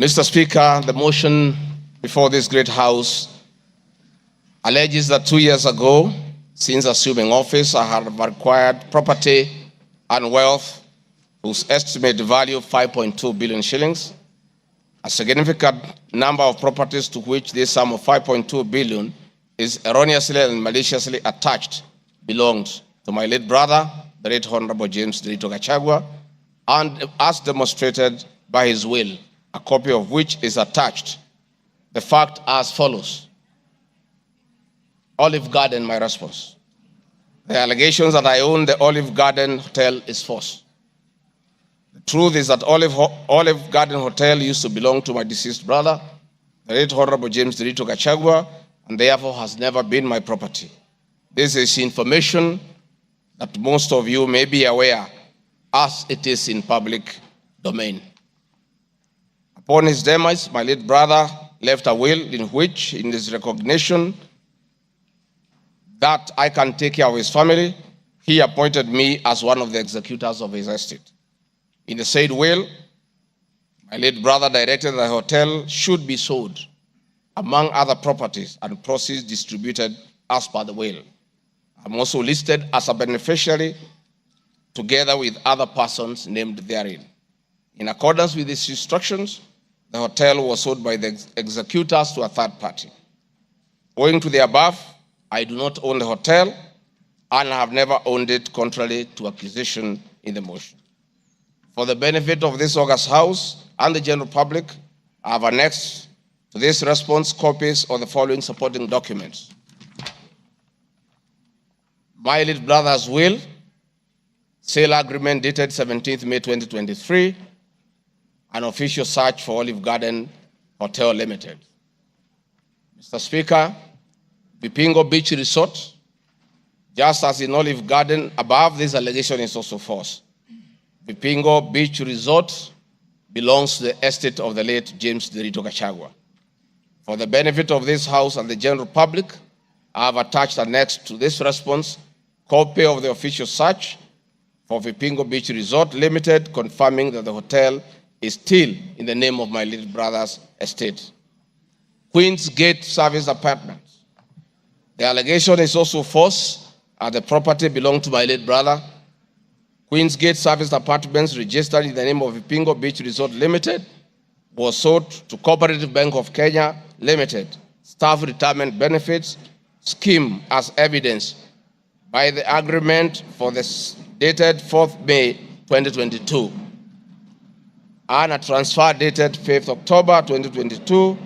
Mr. Speaker, the motion before this great House alleges that 2 years ago, since assuming office, I have acquired property and wealth whose estimated value of 5.2 billion shillings. A significant number of properties to which this sum of 5.2 billion is erroneously and maliciously attached belongs to my late brother, the late Honorable James Gachagua, and as demonstrated by his will, a copy of which is attached. The fact as follows. Olive Garden, my response. The allegations that I own the Olive Garden Hotel is false. The truth is that Olive Garden Hotel used to belong to my deceased brother, the late Honorable James Gachagua, and therefore has never been my property. This is information that most of you may be aware, as it is in public domain. Upon his demise, my late brother left a will in which, in his recognition that I can take care of his family, he appointed me as one of the executors of his estate. In the said will, my late brother directed that the hotel should be sold, among other properties, and proceeds distributed as per the will. I'm also listed as a beneficiary together with other persons named therein. In accordance with these instructions, the hotel was sold by the executors to a third party. Owing to the above, I do not own the hotel and have never owned it, contrary to accusation in the motion. For the benefit of this august House and the general public, I have annexed to this response copies of the following supporting documents. My late brother's will, sale agreement dated 17th May 2023, an official search for Olive Garden Hotel Limited. Mr. Speaker, Vipingo Beach Resort, just as in Olive Garden above, this allegation is also false. Vipingo Beach Resort belongs to the estate of the late James Gachagua. For the benefit of this House and the general public, I have attached annexed to this response copy of the official search for Vipingo Beach Resort Limited, confirming that the hotel is still in the name of my little brother's estate. Queen's Gate Service Apartments. The allegation is also false, and the property belonged to my late brother. Queen's Gate Service Apartments, registered in the name of Vipingo Beach Resort Limited, was sold to Cooperative Bank of Kenya Limited, Staff Retirement Benefits Scheme, as evidenced by the agreement for the dated 4th May 2022, and a transfer dated 5th October 2022,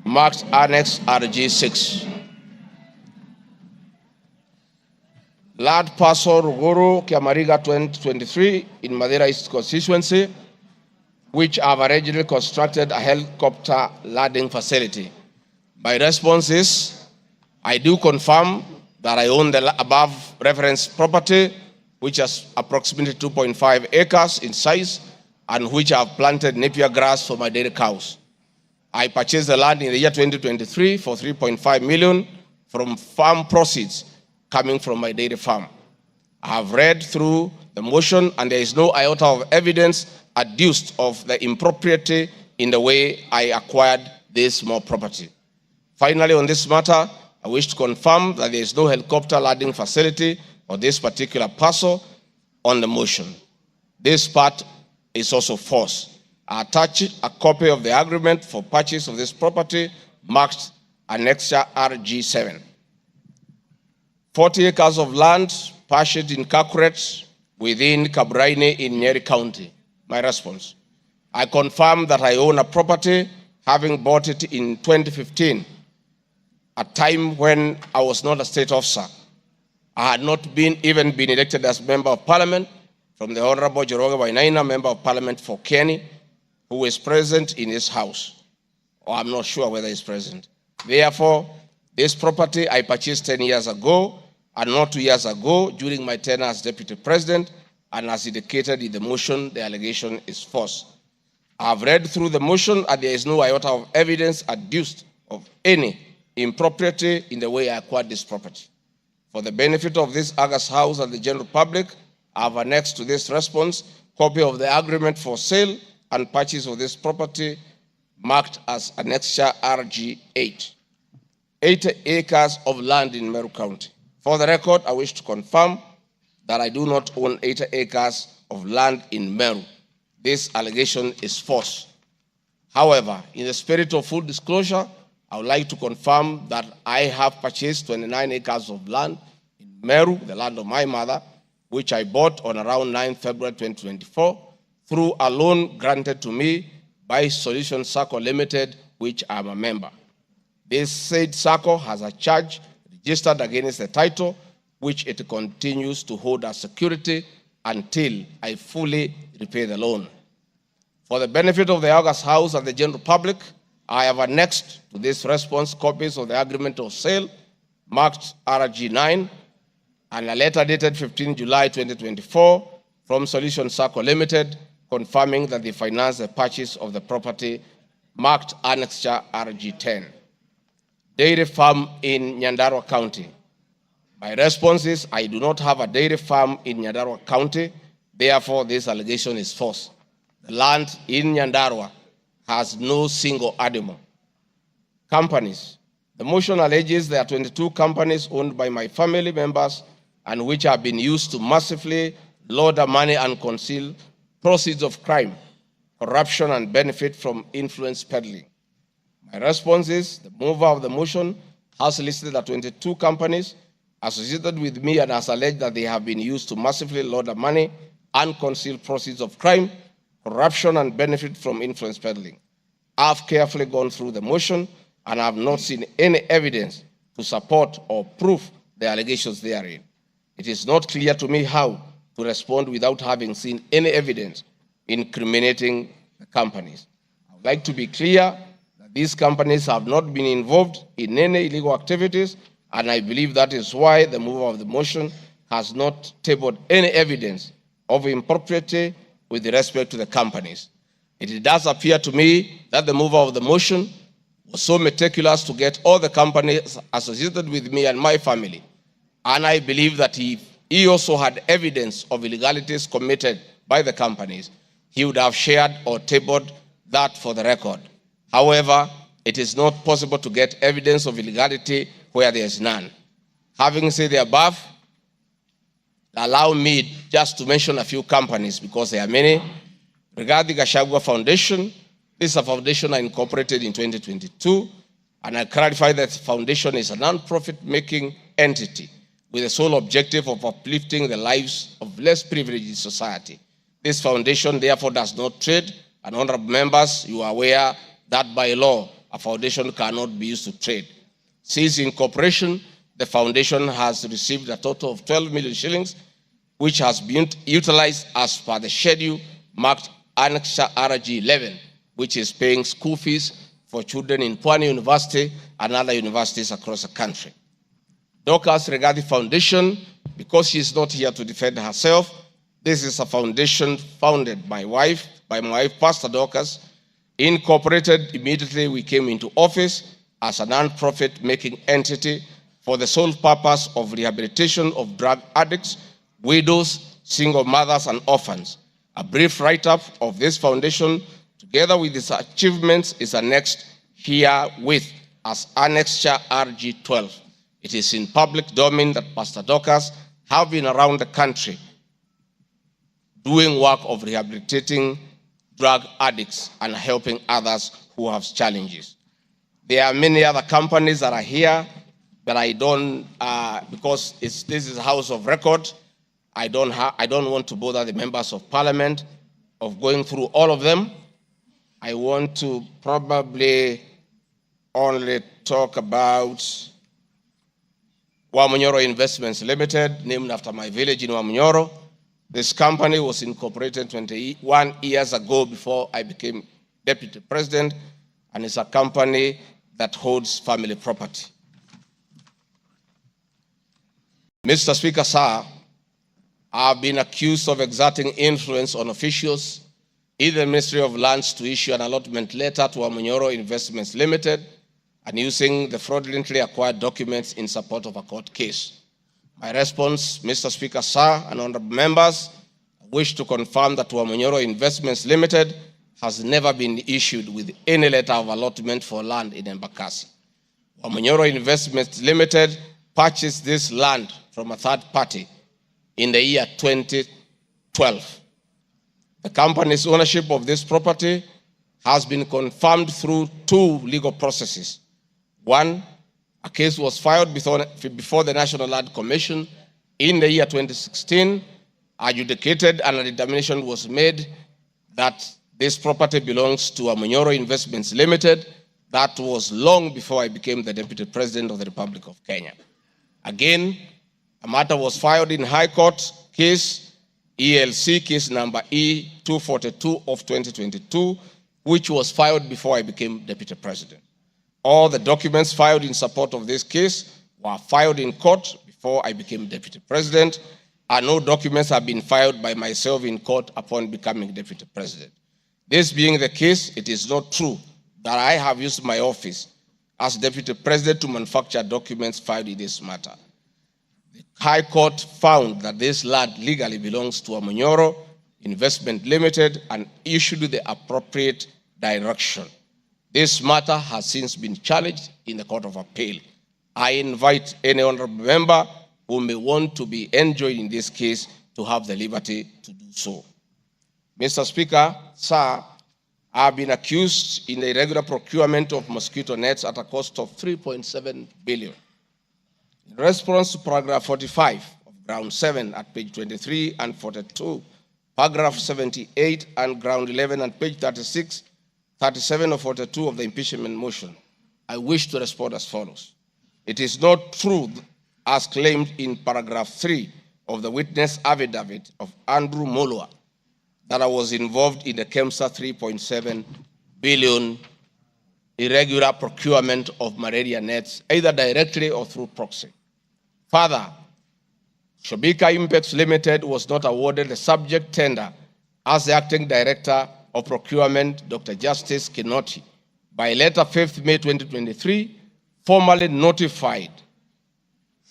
marked Annex RG6. Land parcel Ruguru, Kiamariga 2023 in Madeira East constituency, which have originally constructed a helicopter landing facility. My response is, I do confirm that I own the above referenced property, which has approximately 2.5 acres in size, and which I have planted napier grass for my dairy cows. I purchased the land in the year 2023 for 3.5 million from farm proceeds coming from my dairy farm. I have read through the motion, and there is no iota of evidence adduced of the impropriety in the way I acquired this small property. Finally, on this matter, I wish to confirm that there is no helicopter landing facility or this particular parcel on the motion. This part is also false. I attach a copy of the agreement for purchase of this property marked Annexure RG7. 40 acres of land purchased in Kakuret within Kabraine in Nyeri County. My response. I confirm that I own a property, having bought it in 2015, a time when I was not a state officer. I had not even been elected as Member of Parliament from the Honorable Joroge Wainaina, Member of Parliament for Kenny, who is present in his house. Or I'm not sure whether he's present. Therefore, this property I purchased 10 years ago, and not 2 years ago, during my tenure as Deputy President, and as indicated in the motion, the allegation is false. I have read through the motion, and there is no iota of evidence adduced of any impropriety in the way I acquired this property. For the benefit of this august House and the general public, I have annexed to this response copy of the agreement for sale and purchase of this property marked as Annexure RG 8. 80 acres of land in Meru County. For the record, I wish to confirm that I do not own 80 acres of land in Meru. This allegation is false. However, in the spirit of full disclosure, I would like to confirm that I have purchased 29 acres of land in Meru, the land of my mother, which I bought on around 9 February 2024 through a loan granted to me by Solution Circle Limited, which I am a member. This said circle has a charge registered against the title, which it continues to hold as security until I fully repay the loan. For the benefit of the August House and the general public, I have annexed to this response copies of the agreement of sale marked RG9 and a letter dated 15 July 2024 from Solution Circle Limited confirming that they financed the purchase of the property marked Annexure RG10. Dairy farm in Nyandarua County. My response is I do not have a dairy farm in Nyandarua County, therefore this allegation is false. The land in Nyandarua has no single animal. Companies. The motion alleges there are 22 companies owned by my family members and which have been used to massively launder money and conceal proceeds of crime, corruption, and benefit from influence peddling. My response is the mover of the motion has listed the 22 companies associated with me and has alleged that they have been used to massively launder money and conceal proceeds of crime, corruption, and benefit from influence peddling. I've carefully gone through the motion and have not seen any evidence to support or prove the allegations therein. It is not clear to me how to respond without having seen any evidence incriminating the companies. I would like to be clear that these companies have not been involved in any illegal activities, and I believe that is why the mover of the motion has not tabled any evidence of impropriety with respect to the companies. It does appear to me that the mover of the motion was so meticulous to get all the companies associated with me and my family, and I believe that he also had evidence of illegalities committed by the companies, he would have shared or tabled that for the record. However, it is not possible to get evidence of illegality where there is none. Having said the above, allow me just to mention a few companies because there are many. Regarding Gachagua Foundation, this is a foundation I incorporated in 2022, and I clarify that the foundation is a non-profit making entity with the sole objective of uplifting the lives of less privileged in society. This foundation therefore does not trade, and honorable members, you are aware that by law, a foundation cannot be used to trade. Since incorporation, the foundation has received a total of 12 million shillings, which has been utilized as per the schedule marked Annexure RG 11, which is paying school fees for children in Pwani University and other universities across the country. Dorcas Regarding Foundation, because she is not here to defend herself, this is a foundation founded by my wife, Pastor Dorcas, incorporated immediately we came into office as a non-profit making entity for the sole purpose of rehabilitation of drug addicts, widows, single mothers, and orphans. A brief write-up of this foundation, together with its achievements, is annexed herewith as Annexure RG 12. It is in public domain that Pastor Dorcas have been around the country doing work of rehabilitating drug addicts and helping others who have challenges. There are many other companies that are here that I don't, because this is a house of record, I don't want to bother the members of parliament of going through all of them. I want to probably only talk about Wamunyoro Investments Limited, named after my village in Wamunyoro. This company was incorporated 21 years ago before I became deputy president, and it's a company that holds family property. Mr. Speaker, sir, I've been accused of exerting influence on officials in the Ministry of Lands to issue an allotment letter to Wamunyoro Investments Limited and using the fraudulently acquired documents in support of a court case. My response, Mr. Speaker, sir, and honorable members, I wish to confirm that Wamunyoro Investments Limited has never been issued with any letter of allotment for land in Embakasi. Wamonyoro Investments Limited purchased this land from a third party in the year 2012. The company's ownership of this property has been confirmed through two legal processes. One, a case was filed before the National Land Commission in the year 2016, adjudicated, and a determination was made that this property belongs to Wamonyoro Investments Limited. That was long before I became the Deputy President of the Republic of Kenya. Again, a matter was filed in High Court, case ELC, case number E242 of 2022, which was filed before I became Deputy President. All the documents filed in support of this case were filed in court before I became Deputy President, and no documents have been filed by myself in court upon becoming Deputy President. This being the case, it is not true that I have used my office as Deputy President to manufacture documents filed in this matter. The High Court found that this land legally belongs to Wamonyoro Investment Limited and issued the appropriate direction. This matter has since been challenged in the Court of Appeal. I invite any honorable member who may want to be enjoined in this case to have the liberty to do so. Mr. Speaker, sir, I have been accused in the irregular procurement of mosquito nets at a cost of 3.7 billion. In response to paragraph 45 of ground 7 at page 23 and 42, paragraph 78 and ground 11 and page 36, 37 or 42 of the impeachment motion, I wish to respond as follows. It is not true, as claimed in paragraph 3 of the witness affidavit of Andrew Mulwa, that I was involved in the KEMSA 3.7 billion irregular procurement of malaria nets, either directly or through proxy. Further, Shobika Impex Limited was not awarded the subject tender as the acting director of procurement, Dr. Justice Kinoti, by letter 5th May 2023, formally notified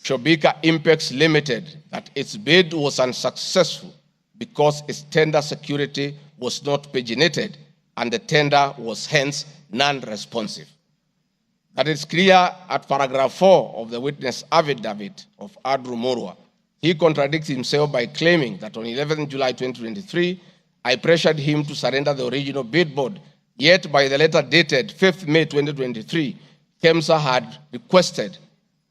Shobika Impex Limited that its bid was unsuccessful because its tender security was not paginated and the tender was hence non-responsive. That is clear at paragraph 4 of the witness affidavit of Andrew Mulwa. He contradicts himself by claiming that on 11 July 2023, I pressured him to surrender the original bid board, yet by the letter dated 5th May 2023, KEMSA had requested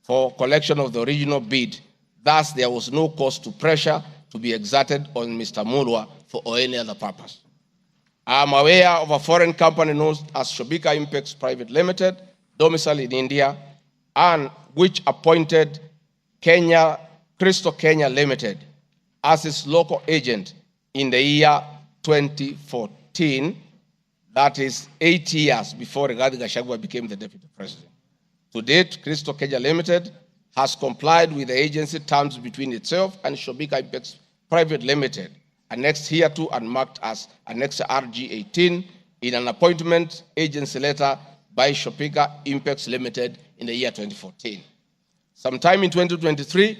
for collection of the original bid. Thus, there was no cause to pressure to be exerted on Mr. Mulwa for any other purpose. I am aware of a foreign company known as Shobika Impex Private Limited, domiciled in India, and which appointed Crystal Kenya Limited as its local agent in the year 2014, that is 8 years before Gachagua became the Deputy President. To date, Crystal Kenya Limited has complied with the agency terms between itself and Shobika Impex Private Limited, annexed hereto and marked as Annex RG18 in an appointment agency letter by Shobika Impex Limited in the year 2014. Sometime in 2023,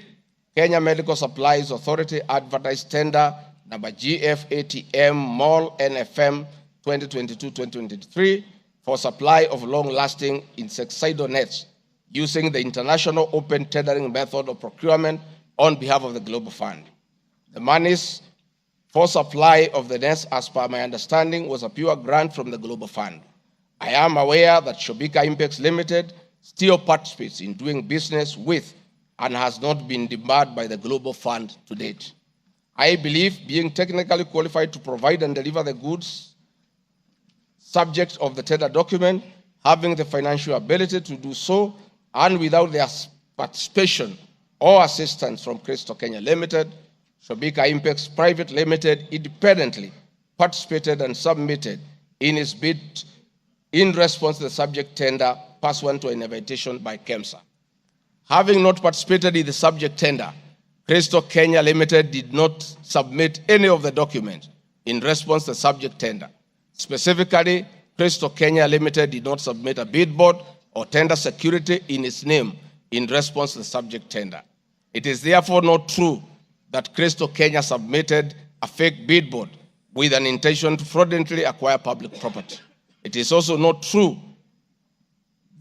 Kenya Medical Supplies Authority advertised tender number GF-ATM MOL NFM 2022-2023 for supply of long-lasting insecticidal nets using the international open tendering method of procurement on behalf of the Global Fund. The monies for supply of the nets, as per my understanding, was a pure grant from the Global Fund. I am aware that Shobika Impex Limited still participates in doing business with and has not been debarred by the Global Fund to date. I believe being technically qualified to provide and deliver the goods subject of the tender document, having the financial ability to do so, and without their participation or assistance from Crystal Kenya Limited, Shobika Impex Private Limited independently participated and submitted in its bid in response to the subject tender pursuant to an invitation by KEMSA. Having not participated in the subject tender, Crystal Kenya Limited did not submit any of the documents in response to the subject tender. Specifically, Crystal Kenya Limited did not submit a bid board or tender security in its name in response to the subject tender. It is therefore not true that Crystal Kenya submitted a fake bid board with an intention to fraudulently acquire public property. It is also not true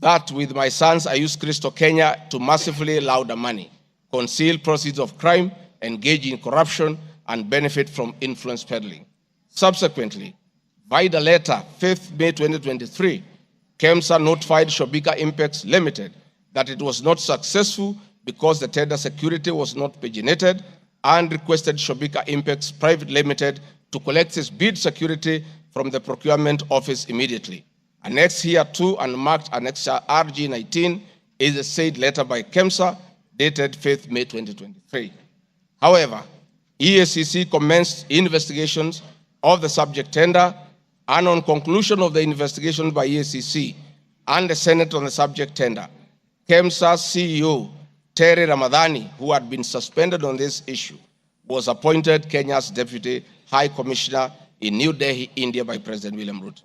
that with my sons I used Crystal Kenya to massively launder money, conceal proceeds of crime, engage in corruption, and benefit from influence peddling. Subsequently, via the letter 5th May 2023, KEMSA notified Shobika Impex Limited that it was not successful because the tender security was not paginated, and requested Shobika Impex Private Limited to collect its bid security from the procurement office immediately. Annexed here to and marked Annexure RG19 is a said letter by KEMSA dated 5th May 2023. However, EACC commenced investigations of the subject tender, and on conclusion of the investigation by EACC and the Senate on the subject tender, KEMSA CEO Terry Ramadhani, who had been suspended on this issue, was appointed Kenya's Deputy High Commissioner in New Delhi, India by President William Ruto.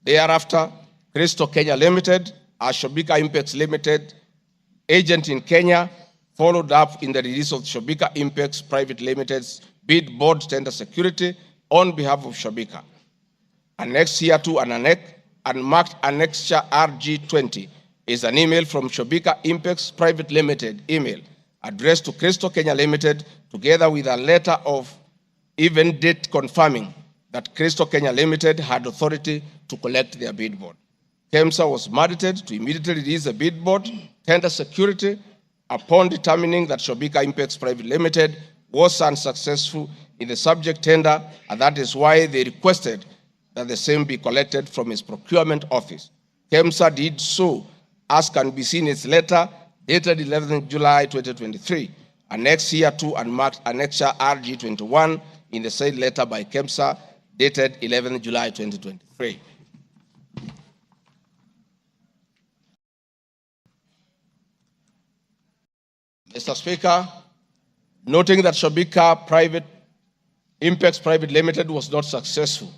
Thereafter, Crystal Kenya Limited, a Shobika Impex Limited agent in Kenya, followed up in the release of Shobika Impex Private Limited's bid board tender security on behalf of Shobika. Annexed here to and marked Annexure RG20 is an email from Shobika Impex Private Limited email addressed to Crystal Kenya Limited, together with a letter of even date confirming that Crystal Kenya Limited had authority to collect their bid board. KEMSA was mandated to immediately release the bid board tender security upon determining that Shobika Impex Private Limited was unsuccessful in the subject tender, and that is why they requested that the same be collected from its procurement office. KEMSA did so, as can be seen in its letter dated 11th July 2023, annexed here to and marked Annexure RG21 in the said letter by KEMSA dated 11th July 2023. Mr. Speaker, noting that Shobika Impex Private Limited was not successful,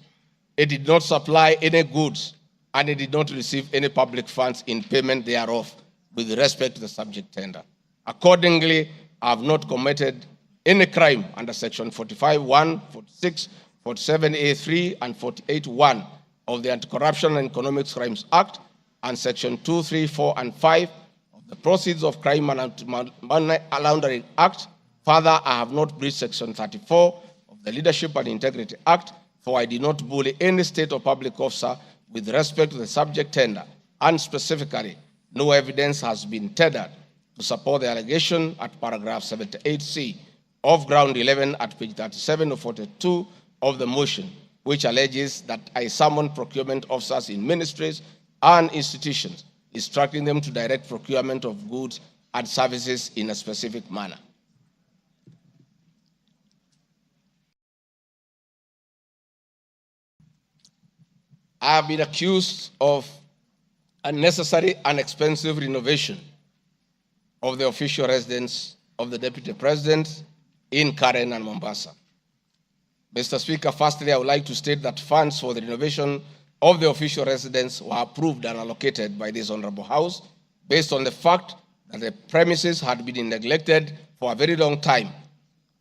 it did not supply any goods, and it did not receive any public funds in payment thereof with respect to the subject tender. Accordingly, I have not committed any crime under Section 45(1), 46, 47(a)(3), and 48(1) of the Anti-Corruption and Economic Crimes Act, and Section 2, 3, 4, and 5 of the Proceeds of Crime and Money Laundering Act. Further, I have not breached Section 34 of the Leadership and Integrity Act, for I did not bully any state or public officer with respect to the subject tender, and specifically, no evidence has been tendered to support the allegation at paragraph 78C of ground 11 at page 37 of 42 of the motion, which alleges that I summoned procurement officers in ministries and institutions, instructing them to direct procurement of goods and services in a specific manner. I have been accused of unnecessary and expensive renovation of the official residence of the Deputy President in Karen and Mombasa. Mr. Speaker, firstly, I would like to state that funds for the renovation of the official residence were approved and allocated by this Honorable House based on the fact that the premises had been neglected for a very long time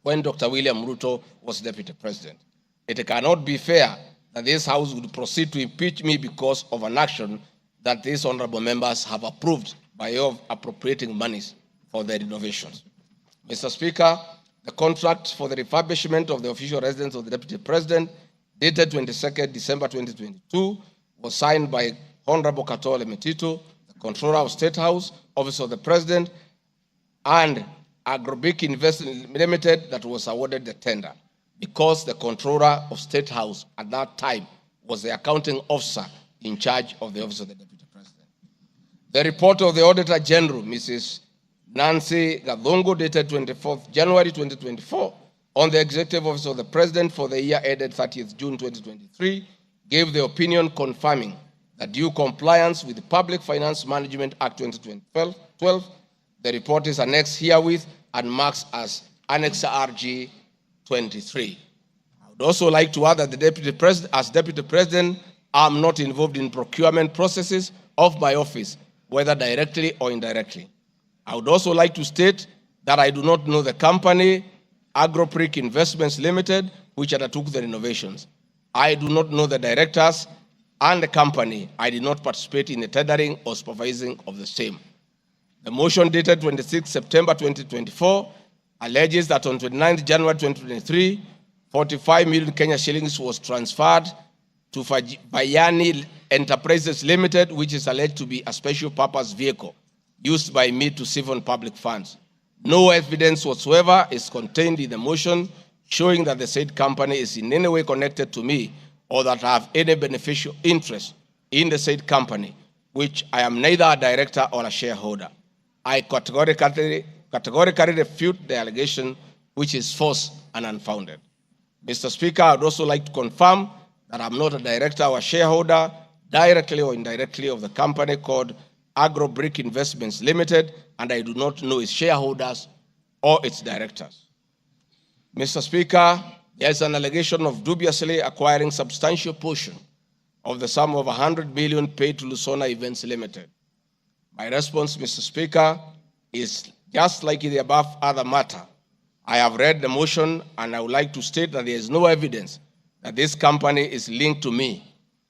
when Dr. William Ruto was Deputy President. It cannot be fair that this House would proceed to impeach me because of an action that these honorable members have approved by way of appropriating monies for the renovations. Mr. Speaker, the contract for the refurbishment of the official residence of the Deputy President, dated 22nd December 2022, was signed by Honorable Katole Mosquito, the Controller of State House, Office of the President, and Agrobic Investment Limited that was awarded the tender, because the Controller of State House at that time was the accounting officer in charge of the Office of the Deputy President. The report of the Auditor General, Mrs. Nancy Gadongo, dated 24th January 2024, on the Executive Office of the President for the year ended 30th June 2023, gave the opinion confirming that due compliance with the Public Finance Management Act 2012, the report is annexed herewith and marks as Annex RG 23. I would also like to add that the Deputy President, as Deputy President, I'm not involved in procurement processes of my office, whether directly or indirectly. I would also like to state that I do not know the company, Agropric Investments Limited, which undertook the renovations. I do not know the directors and the company. I did not participate in the tendering or supervising of the same. The motion dated 26 September 2024 alleges that on 29 January 2023, 45 million Kenya shillings was transferred to Bayani Enterprises Limited, which is alleged to be a special purpose vehicle used by me to siphon public funds. No evidence whatsoever is contained in the motion showing that the said company is in any way connected to me or that I have any beneficial interest in the said company, which I am neither a director or a shareholder. I categorically refute the allegation, which is false and unfounded. Mr. Speaker, I would also like to confirm that I'm not a director or a shareholder, directly or indirectly, of the company called Agro Brick Investments Limited, and I do not know its shareholders or its directors. Mr. Speaker, there is an allegation of dubiously acquiring substantial portion of the sum of 100 million paid to Lusona Events Limited. My response, Mr. Speaker, is just like in the above other matter. I have read the motion and I would like to state that there is no evidence that this company is linked to me.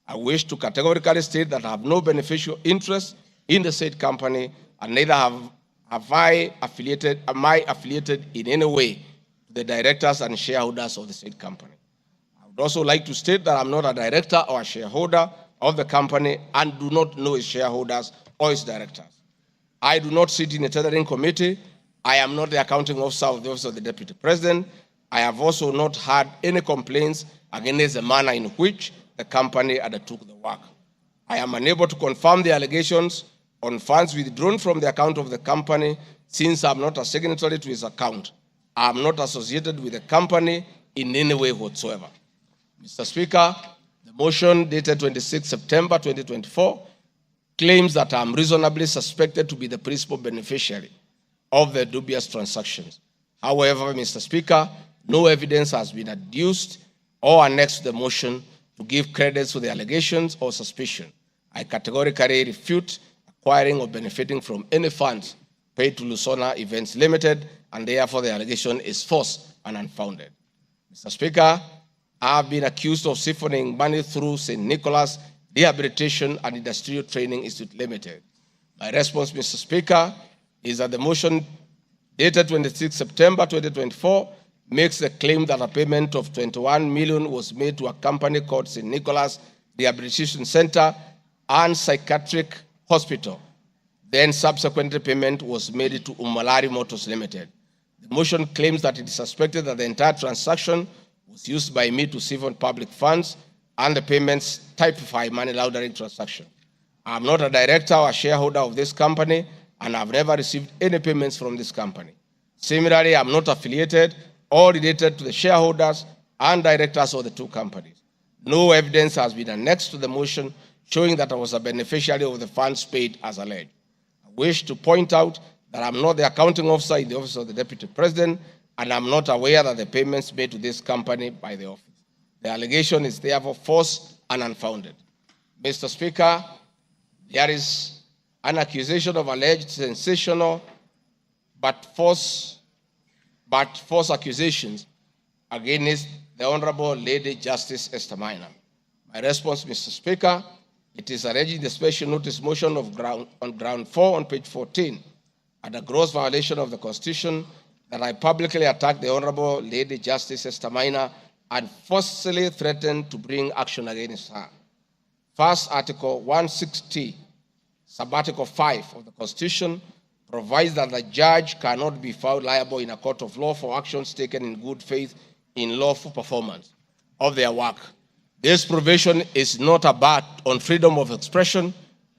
I wish to categorically state that I have no beneficial interest in the said company and neither am I affiliated in any way to the directors and shareholders of the said company. I would also like to state that I'm not a director or a shareholder of the company and do not know its shareholders or its directors. I do not sit in a tendering committee. I am not the accounting officer of the Office of the Deputy President. I have also not had any complaints against the manner in which the company undertook the work. I am unable to confirm the allegations on funds withdrawn from the account of the company since I am not a signatory to its account. I am not associated with the company in any way whatsoever. Mr. Speaker, the motion dated 26 September 2024 claims that I am reasonably suspected to be the principal beneficiary of the dubious transactions. However, Mr. Speaker, no evidence has been adduced or annexed to the motion to give credit to the allegations or suspicion. I categorically refute acquiring or benefiting from any funds paid to Lusona Events Limited, and therefore the allegation is false and unfounded. Mr. Speaker, I have been accused of siphoning money through St. Nicholas Rehabilitation and Industrial Training Institute Limited. My response, Mr. Speaker, is that the motion dated 26 September 2024 makes the claim that a payment of 21 million was made to a company called St. Nicholas Rehabilitation Center and Psychiatric Hospital. Then subsequently payment was made to Umalari Motors Limited. The motion claims that it is suspected that the entire transaction was used by me to siphon public funds and the payments typify money laundering transaction. I am not a director or a shareholder of this company and I've never received any payments from this company. Similarly, I'm not affiliated or related to the shareholders and directors of the two companies. No evidence has been annexed to the motion showing that I was a beneficiary of the funds paid as alleged. I wish to point out that I'm not the accounting officer in the Office of the Deputy President and I'm not aware that the payments made to this company by the office. The allegation is therefore false and unfounded. Mr. Speaker, there is an accusation of alleged sensational but false accusations against the Honorable Lady Justice Esther Maina. My response, Mr. Speaker, it is alleged in the special notice motion on ground 4 on page 14 at a gross violation of the Constitution that I publicly attacked the Honorable Lady Justice Esther Maina and forcefully threatened to bring action against her. First, Article 160, Subarticle 5 of the Constitution provides that the judge cannot be found liable in a court of law for actions taken in good faith in lawful performance of their work. This provision is not a bar on freedom of expression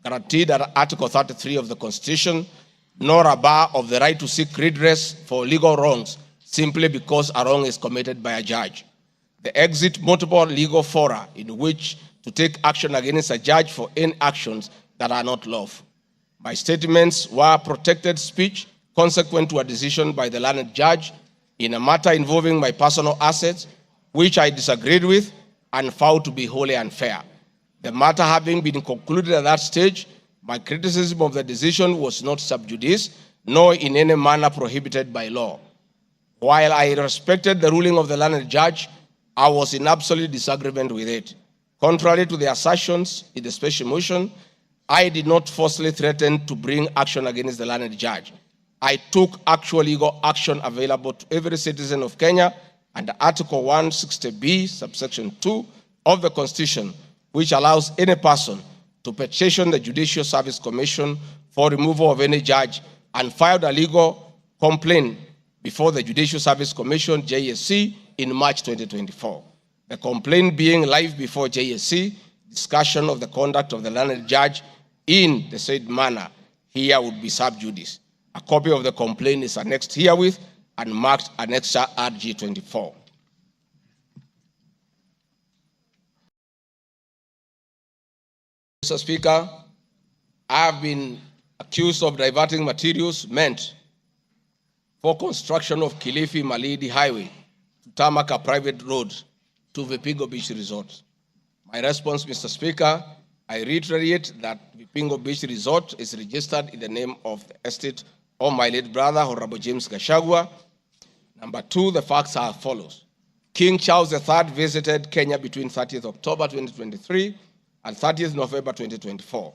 guaranteed under Article 33 of the Constitution, nor a bar of the right to seek redress for legal wrongs simply because a wrong is committed by a judge. The exit multiple legal fora in which to take action against a judge for any actions that are not lawful. My statements were protected speech consequent to a decision by the learned judge in a matter involving my personal assets, which I disagreed with and found to be wholly unfair. The matter having been concluded at that stage, my criticism of the decision was not sub judice, nor in any manner prohibited by law. While I respected the ruling of the learned judge, I was in absolute disagreement with it. Contrary to the assertions in the special motion, I did not falsely threaten to bring action against the learned judge. I took actual legal action available to every citizen of Kenya under Article 160B, subsection 2 of the Constitution, which allows any person to petition the Judicial Service Commission for removal of any judge and filed a legal complaint before the Judicial Service Commission, JSC, in March 2024. The complaint being live before JSC, discussion of the conduct of the learned judge in the said manner here would be sub judice. A copy of the complaint is annexed herewith and marked Annexure RG 24. Mr. Speaker, I have been accused of diverting materials meant for construction of Kilifi Malindi Highway to tarmac a private road to Vipingo Beach Resort. My response, Mr. Speaker, I reiterate that Vipingo Beach Resort is registered in the name of the estate of my late brother, Honorable James Gachagua. Number two, the facts are as follows. King Charles III visited Kenya between 30th October 2023 and 30th November 2024.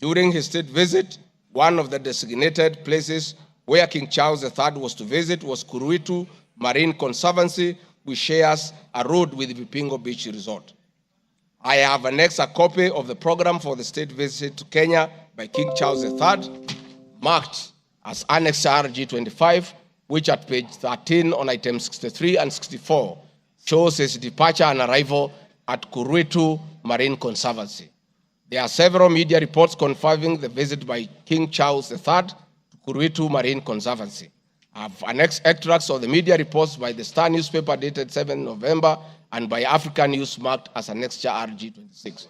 During his state visit, one of the designated places where King Charles III was to visit was Kuruitu Marine Conservancy, which shares a road with Vipingo Beach Resort. I have annexed a copy of the program for the state visit to Kenya by King Charles III, marked as Annex RG 25, which at page 13 on items 63 and 64 shows his departure and arrival at Kuruitu Marine Conservancy. There are several media reports confirming the visit by King Charles III to Kuruitu Marine Conservancy. I have annexed extracts of the media reports by the Star newspaper dated 7 November and by African News marked as Annexure RG 26.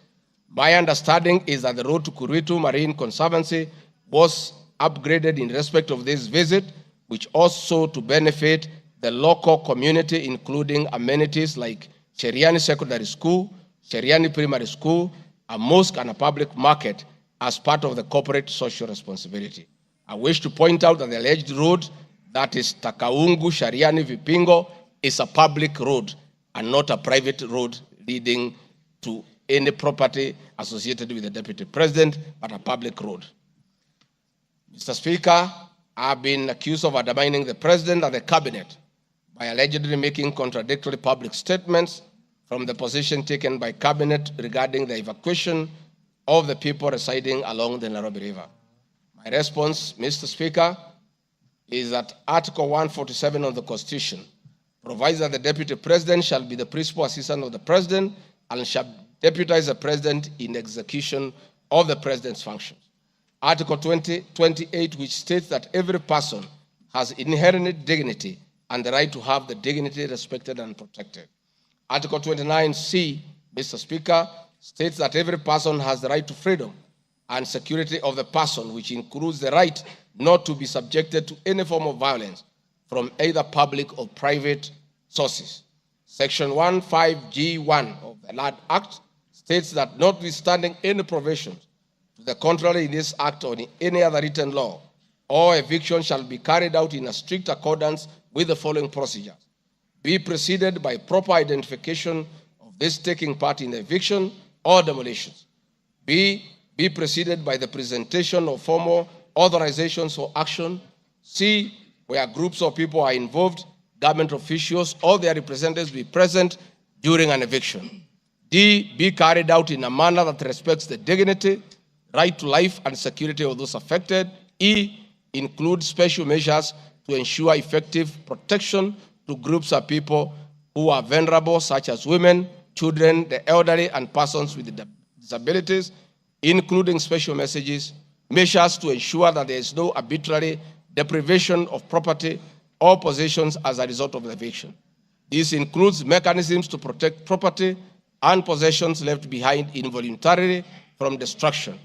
My understanding is that the road to Kuruitu Marine Conservancy was upgraded in respect of this visit, which also to benefit the local community, including amenities like Cheriani Secondary School, Cheriani Primary School, a mosque and a public market as part of the corporate social responsibility. I wish to point out that the alleged road, that is Takaungu Shariani Vipingo, is a public road and not a private road leading to any property associated with the Deputy President, but a public road. Mr. Speaker, I have been accused of undermining the President and the Cabinet by allegedly making contradictory public statements from the position taken by Cabinet regarding the evacuation of the people residing along the Nairobi River. My response, Mr. Speaker, is that Article 147 of the Constitution provides that the Deputy President shall be the principal assistant of the President and shall deputize the President in execution of the President's functions. Article 28, which states that every person has inherent dignity and the right to have the dignity respected and protected. Article 29C, Mr. Speaker, states that every person has the right to freedom and security of the person, which includes the right not to be subjected to any form of violence from either public or private sources. Section 15G1 of the Land Act states that notwithstanding any provisions to the contrary in this act or in any other written law, all eviction shall be carried out in a strict accordance with the following procedures. Be preceded by proper identification of this taking part in the eviction or demolitions. Be preceded by the presentation of formal authorizations for action. C, where groups of people are involved, government officials or their representatives be present during an eviction. D, be carried out in a manner that respects the dignity, right to life and security of those affected. E, include special measures to ensure effective protection to groups of people who are vulnerable, such as women, children, the elderly, and persons with disabilities, including special measures to ensure that there is no arbitrary deprivation of property or possessions as a result of the eviction. This includes mechanisms to protect property and possessions left behind involuntarily from destruction,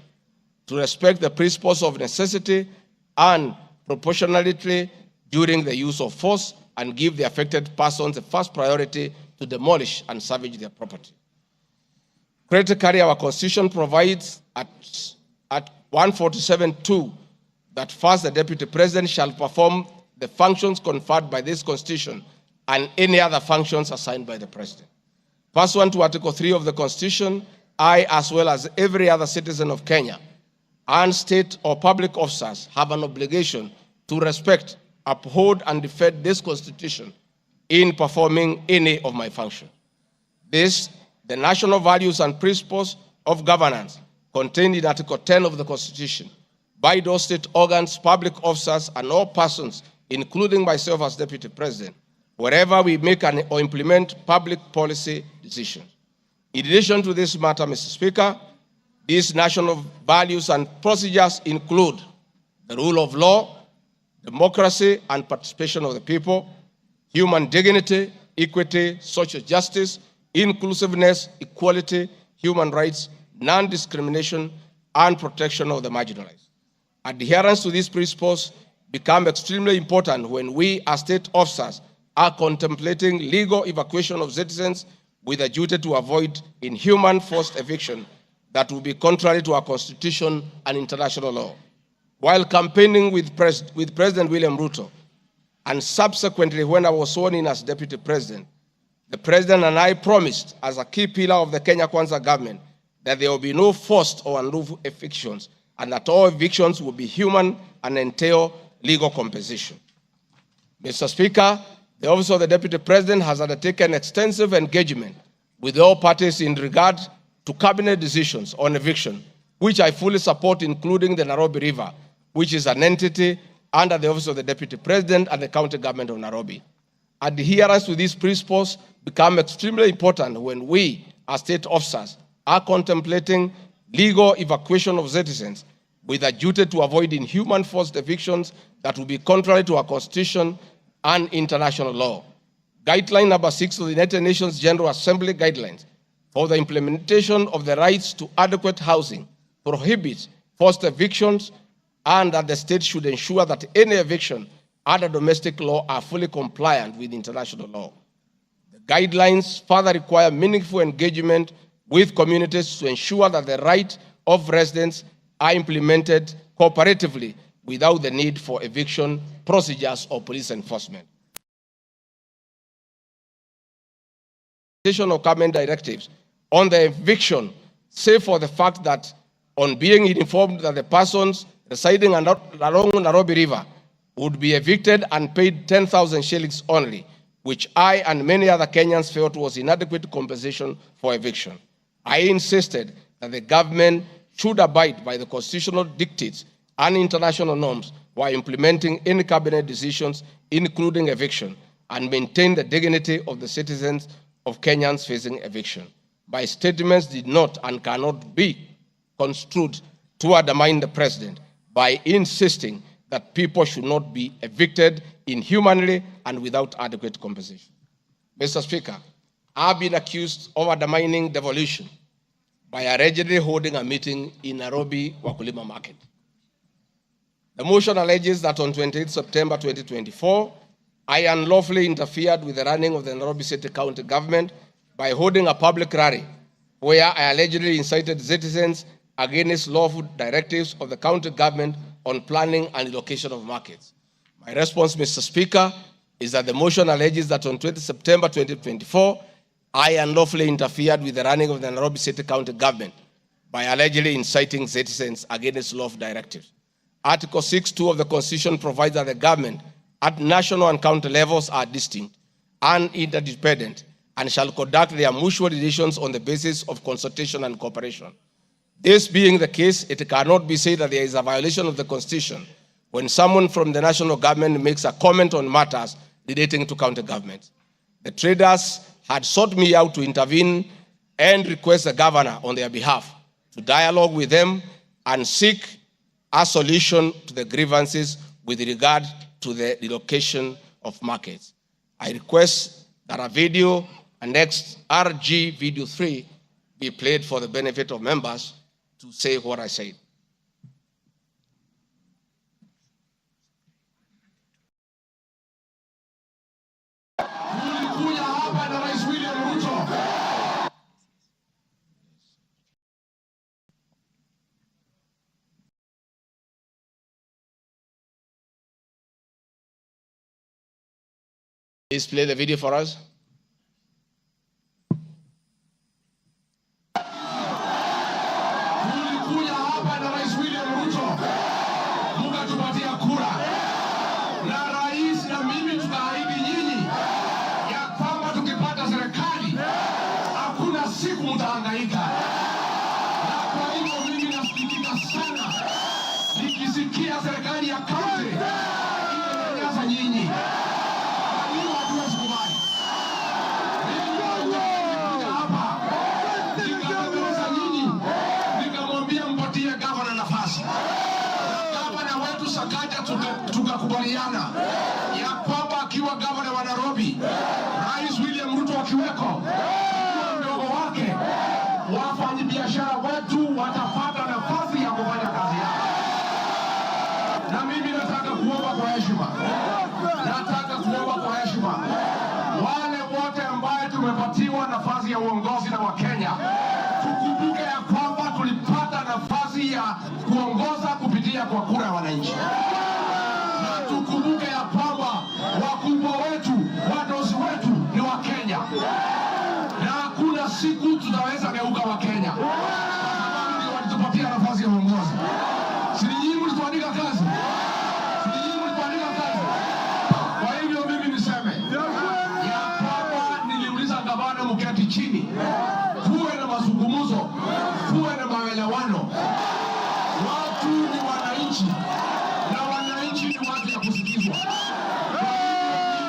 to respect the principles of necessity and proportionality during the use of force, and give the affected persons the first priority to demolish and salvage their property. Critically, our Constitution provides at 147(2) that first the Deputy President shall perform the functions conferred by this Constitution and any other functions assigned by the President. Pursuant to Article 3 of the Constitution, I, as well as every other citizen of Kenya, and state or public officers have an obligation to respect, uphold, and defend this Constitution in performing any of my functions. This, the national values and principles of governance contained in Article 10 of the Constitution, by those state organs, public officers, and all persons, including myself as Deputy President, wherever we make or implement public policy decisions. In addition to this matter, Mr. Speaker, these national values and procedures include the rule of law, democracy and participation of the people, human dignity, equity, social justice, inclusiveness, equality, human rights, non-discrimination, and protection of the marginalized. Adherence to these principles become extremely important when we as state officers are contemplating legal evacuation of citizens with a duty to avoid inhuman forced eviction that will be contrary to our Constitution and international law. While campaigning with President William Ruto, and subsequently when I was sworn in as Deputy President, the President and I promised as a key pillar of the Kenya Kwanza government that there will be no forced or unlawful evictions and that all evictions will be human and entail legal compensation. Mr. Speaker, the Office of the Deputy President has undertaken extensive engagement with all parties in regard to cabinet decisions on eviction, which I fully support, including the Nairobi River, which is an entity under the Office of the Deputy President and the County Government of Nairobi. Adherence to these principles become extremely important when we, as state officers, are contemplating legal evacuation of citizens with a duty to avoid inhuman forced evictions that will be contrary to our Constitution and international law. Guideline number 6 of the United Nations General Assembly Guidelines for the implementation of the rights to adequate housing prohibits forced evictions, and that the state should ensure that any eviction under domestic law are fully compliant with international law. The guidelines further require meaningful engagement with communities to ensure that the rights of residents are implemented cooperatively without the need for eviction procedures or police enforcement. Of government directives on the eviction, save for the fact that on being informed that the persons residing along Nairobi River would be evicted and paid 10,000 shillings only, which I and many other Kenyans felt was inadequate compensation for eviction. I insisted that the government should abide by the constitutional dictates and international norms while implementing any cabinet decisions, including eviction, and maintain the dignity of the citizens of Kenyans facing eviction. My statements did not and cannot be construed to undermine the president by insisting that people should not be evicted inhumanly and without adequate compensation. Mr. Speaker, I've been accused of undermining devolution by allegedly holding a meeting in Nairobi Wakulima Market. The motion alleges that on 28 September 2024, I unlawfully interfered with the running of the Nairobi City County government by holding a public rally where I allegedly incited citizens against lawful directives of the county government on planning and allocation of markets. My response, Mr. Speaker, is that the motion alleges that on 20 September 2024, I unlawfully interfered with the running of the Nairobi City County government by allegedly inciting citizens against lawful directives. Article 6(2) of the Constitution provides that the government at national and county levels are distinct and interdependent and shall conduct their mutual relations on the basis of consultation and cooperation. This being the case, it cannot be said that there is a violation of the Constitution when someone from the national government makes a comment on matters relating to county government. The traders had sought me out to intervene and request the governor on their behalf to dialogue with them and seek a solution to the grievances with regard to the relocation of markets. I request that a video annexed RG Video 3 be played for the benefit of members to say what I said. Please play the video for us. tulikuja hapa na Rais William Ruto, mkatupatia kura, na rais na mimi tukaahidi nyinyi ya kwamba tukipata serikali hakuna siku mtahangaika. Na kwa hivyo mimi nasikitika sana nikisikia serikali ya kaunti inanyanyasa nyinyi. Tukakubaliana ya kwamba akiwa gavana wa Nairobi, Rais William Ruto akiweko, mdogo wake, wafanyi biashara wetu watapata nafasi ya kufanya kazi yao. Na mimi nataka kuomba kwa heshima, wale wote ambaye tumepatiwa nafasi ya uongozi na Wakenya, tukumbuke ya kwamba tulipata nafasi ya kuongoza kupitia kwa kura ya wananchi. Tukumbuke ya kwamba wakubwa wetu, wadosi wetu ni Wakenya, na hakuna siku tutaweza geuka Wakenya ndio walitupatia nafasi ya uongozi. Si nyinyi mlituandika kazi? Kwa hivyo mimi niseme ya kwamba niliuliza gavana mketi chini, kuwe na mazungumzo, kuwe na maelewano. Watu ni wananchi na wananchi ni watu ya kusikizwa.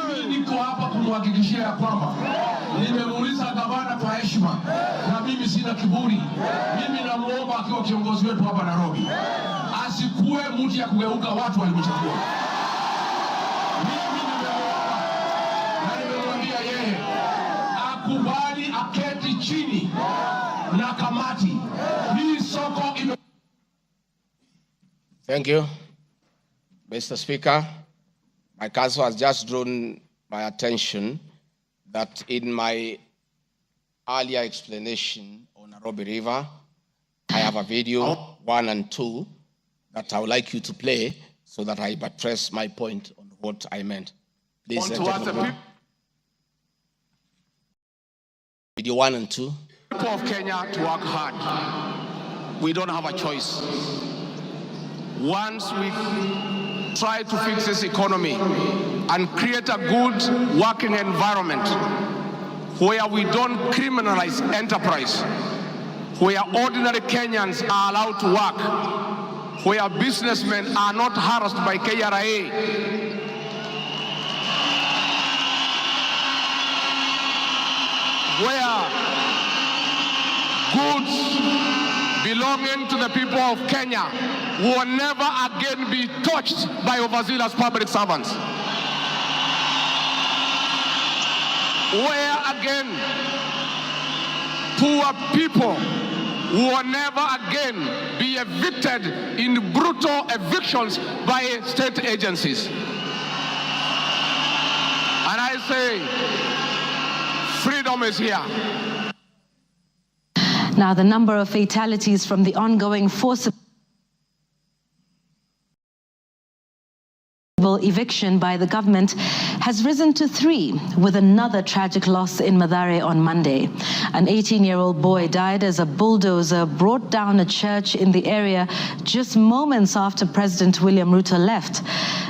Mimi niko hapa kumhakikishia ya kwamba nimemuuliza gavana kwa heshima, na mimi sina kiburi. Mimi namuomba akiwa kiongozi wetu hapa Nairobi, asikuwe mtu ya kugeuka watu walimchagua. Mimi nimemuomba na nimemwambia yeye akubali aketi chini na kamati hii soko ime... Thank you, Mr. Speaker. My counsel has just drawn my attention that in my earlier explanation on Nairobi River, I have a video 1 and 2 that I would like you to play so that I buttress my point on what I meant. Please, video 1 and 2. People of Kenya to work hard. We don't have a choice. Once we try to fix this economy and create a good working environment where we don't criminalize enterprise, where ordinary Kenyans are allowed to work, where businessmen are not harassed by KRA, where goods belonging to the people of Kenya will never again be touched by overzealous public servants. Where again poor people will never again be evicted in brutal evictions by state agencies. And I say, freedom is here. Now, the number of fatalities from the ongoing forcible eviction by the government has risen to 3, with another tragic loss in Mathare on Monday. An 18-year-old boy died as a bulldozer brought down a church in the area just moments after President William Ruto left.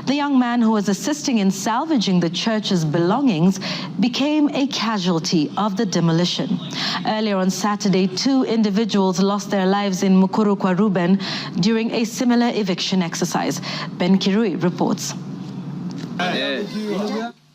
The young man, who was assisting in salvaging the church's belongings, became a casualty of the demolition. Earlier on Saturday, 2 individuals lost their lives in Mukuru kwa Ruben during a similar eviction exercise. Ben Kirui reports.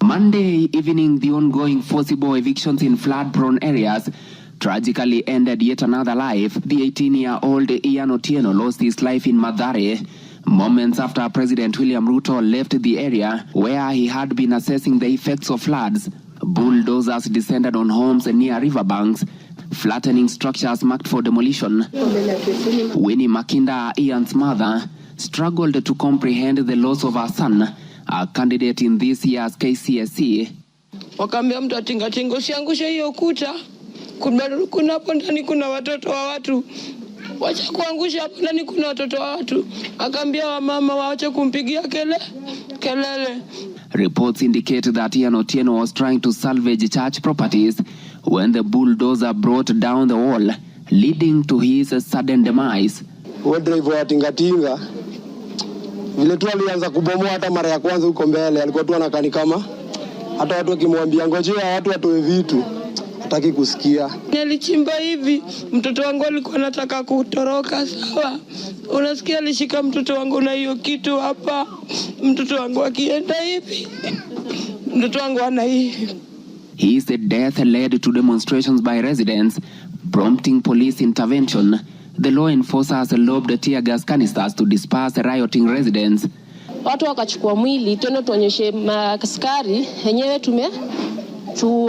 Monday evening, the ongoing forcible evictions in flood-prone areas tragically ended yet another life. The 18-year-old Ian Otieno lost his life in Mathare moments after President William Ruto left the area where he had been assessing the effects of floods. Bulldozers descended on homes near riverbanks, flattening structures marked for demolition. Winnie Makinda, Ian's mother, struggled to comprehend the loss of her son, a candidate in this year's KCSE. Wakaambia mtu atingatinga usiangushe hiyo kuta, kuna hapo ndani kuna watoto wa watu, wacha kuangusha hapo ndani kuna watoto wa watu. Akaambia wamama waache kumpigia kelele. Reports indicate that Ian Otieno was trying to salvage church properties when the bulldozer brought down the wall, leading to his sudden demise. Huyo driver wa tingatinga vile tu alianza kubomoa hata mara ya kwanza huko mbele alikuwa tu anakani kama hata watu wakimwambia ngojea watu watoe vitu hataki kusikia. Nilichimba hivi, mtoto wangu alikuwa anataka kutoroka, sawa. Unasikia alishika mtoto wangu na hiyo kitu hapa. Mtoto wangu akienda hivi. Mtoto wangu ana hivi. He said death led to demonstrations by residents, prompting police intervention. The law enforcers lobbed tear gas canisters to disperse rioting residents. Watu wakachukua mwili tena tuonyeshe maskari yenyewe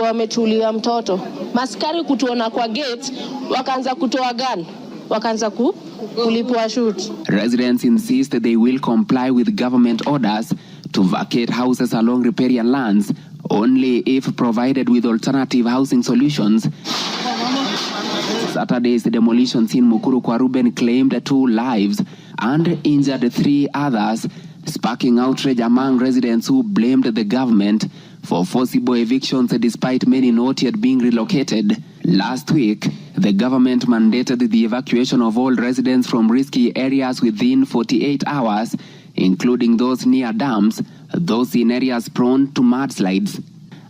wametulia mtoto. Maskari kutuona kwa gate wakaanza kutoa gun. Wakaanza kulipua shoot. Residents insist they will comply with government orders to vacate houses along riparian lands only if provided with alternative housing solutions. Saturday's demolitions in Mukuru kwa Ruben claimed 2 lives and injured 3 others, sparking outrage among residents who blamed the government for forcible evictions despite many not yet being relocated. Last week, the government mandated the evacuation of all residents from risky areas within 48 hours, including those near dams, those in areas prone to mudslides,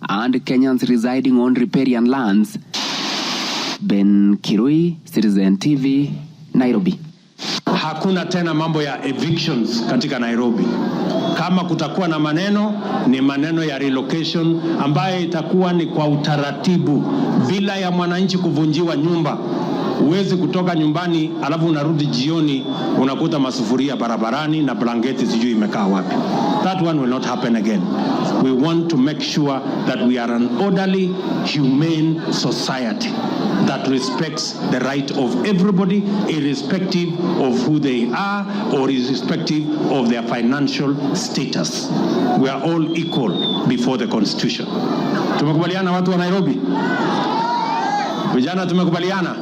and Kenyans residing on riparian lands. Ben Kirui, Citizen TV, Nairobi. Hakuna tena mambo ya evictions katika Nairobi. Kama kutakuwa na maneno, ni maneno ya relocation ambaye itakuwa ni kwa utaratibu bila ya mwananchi kuvunjiwa nyumba. Uwezi kutoka nyumbani alafu unarudi jioni unakuta masufuria barabarani na blanketi sijui imekaa wapi. That one will not happen again. We want to make sure that we are an orderly, humane society that respects the right of everybody, irrespective of who they are or irrespective of their financial status. We are all equal before the Constitution. Tumekubaliana watu wa Nairobi? Vijana tumekubaliana?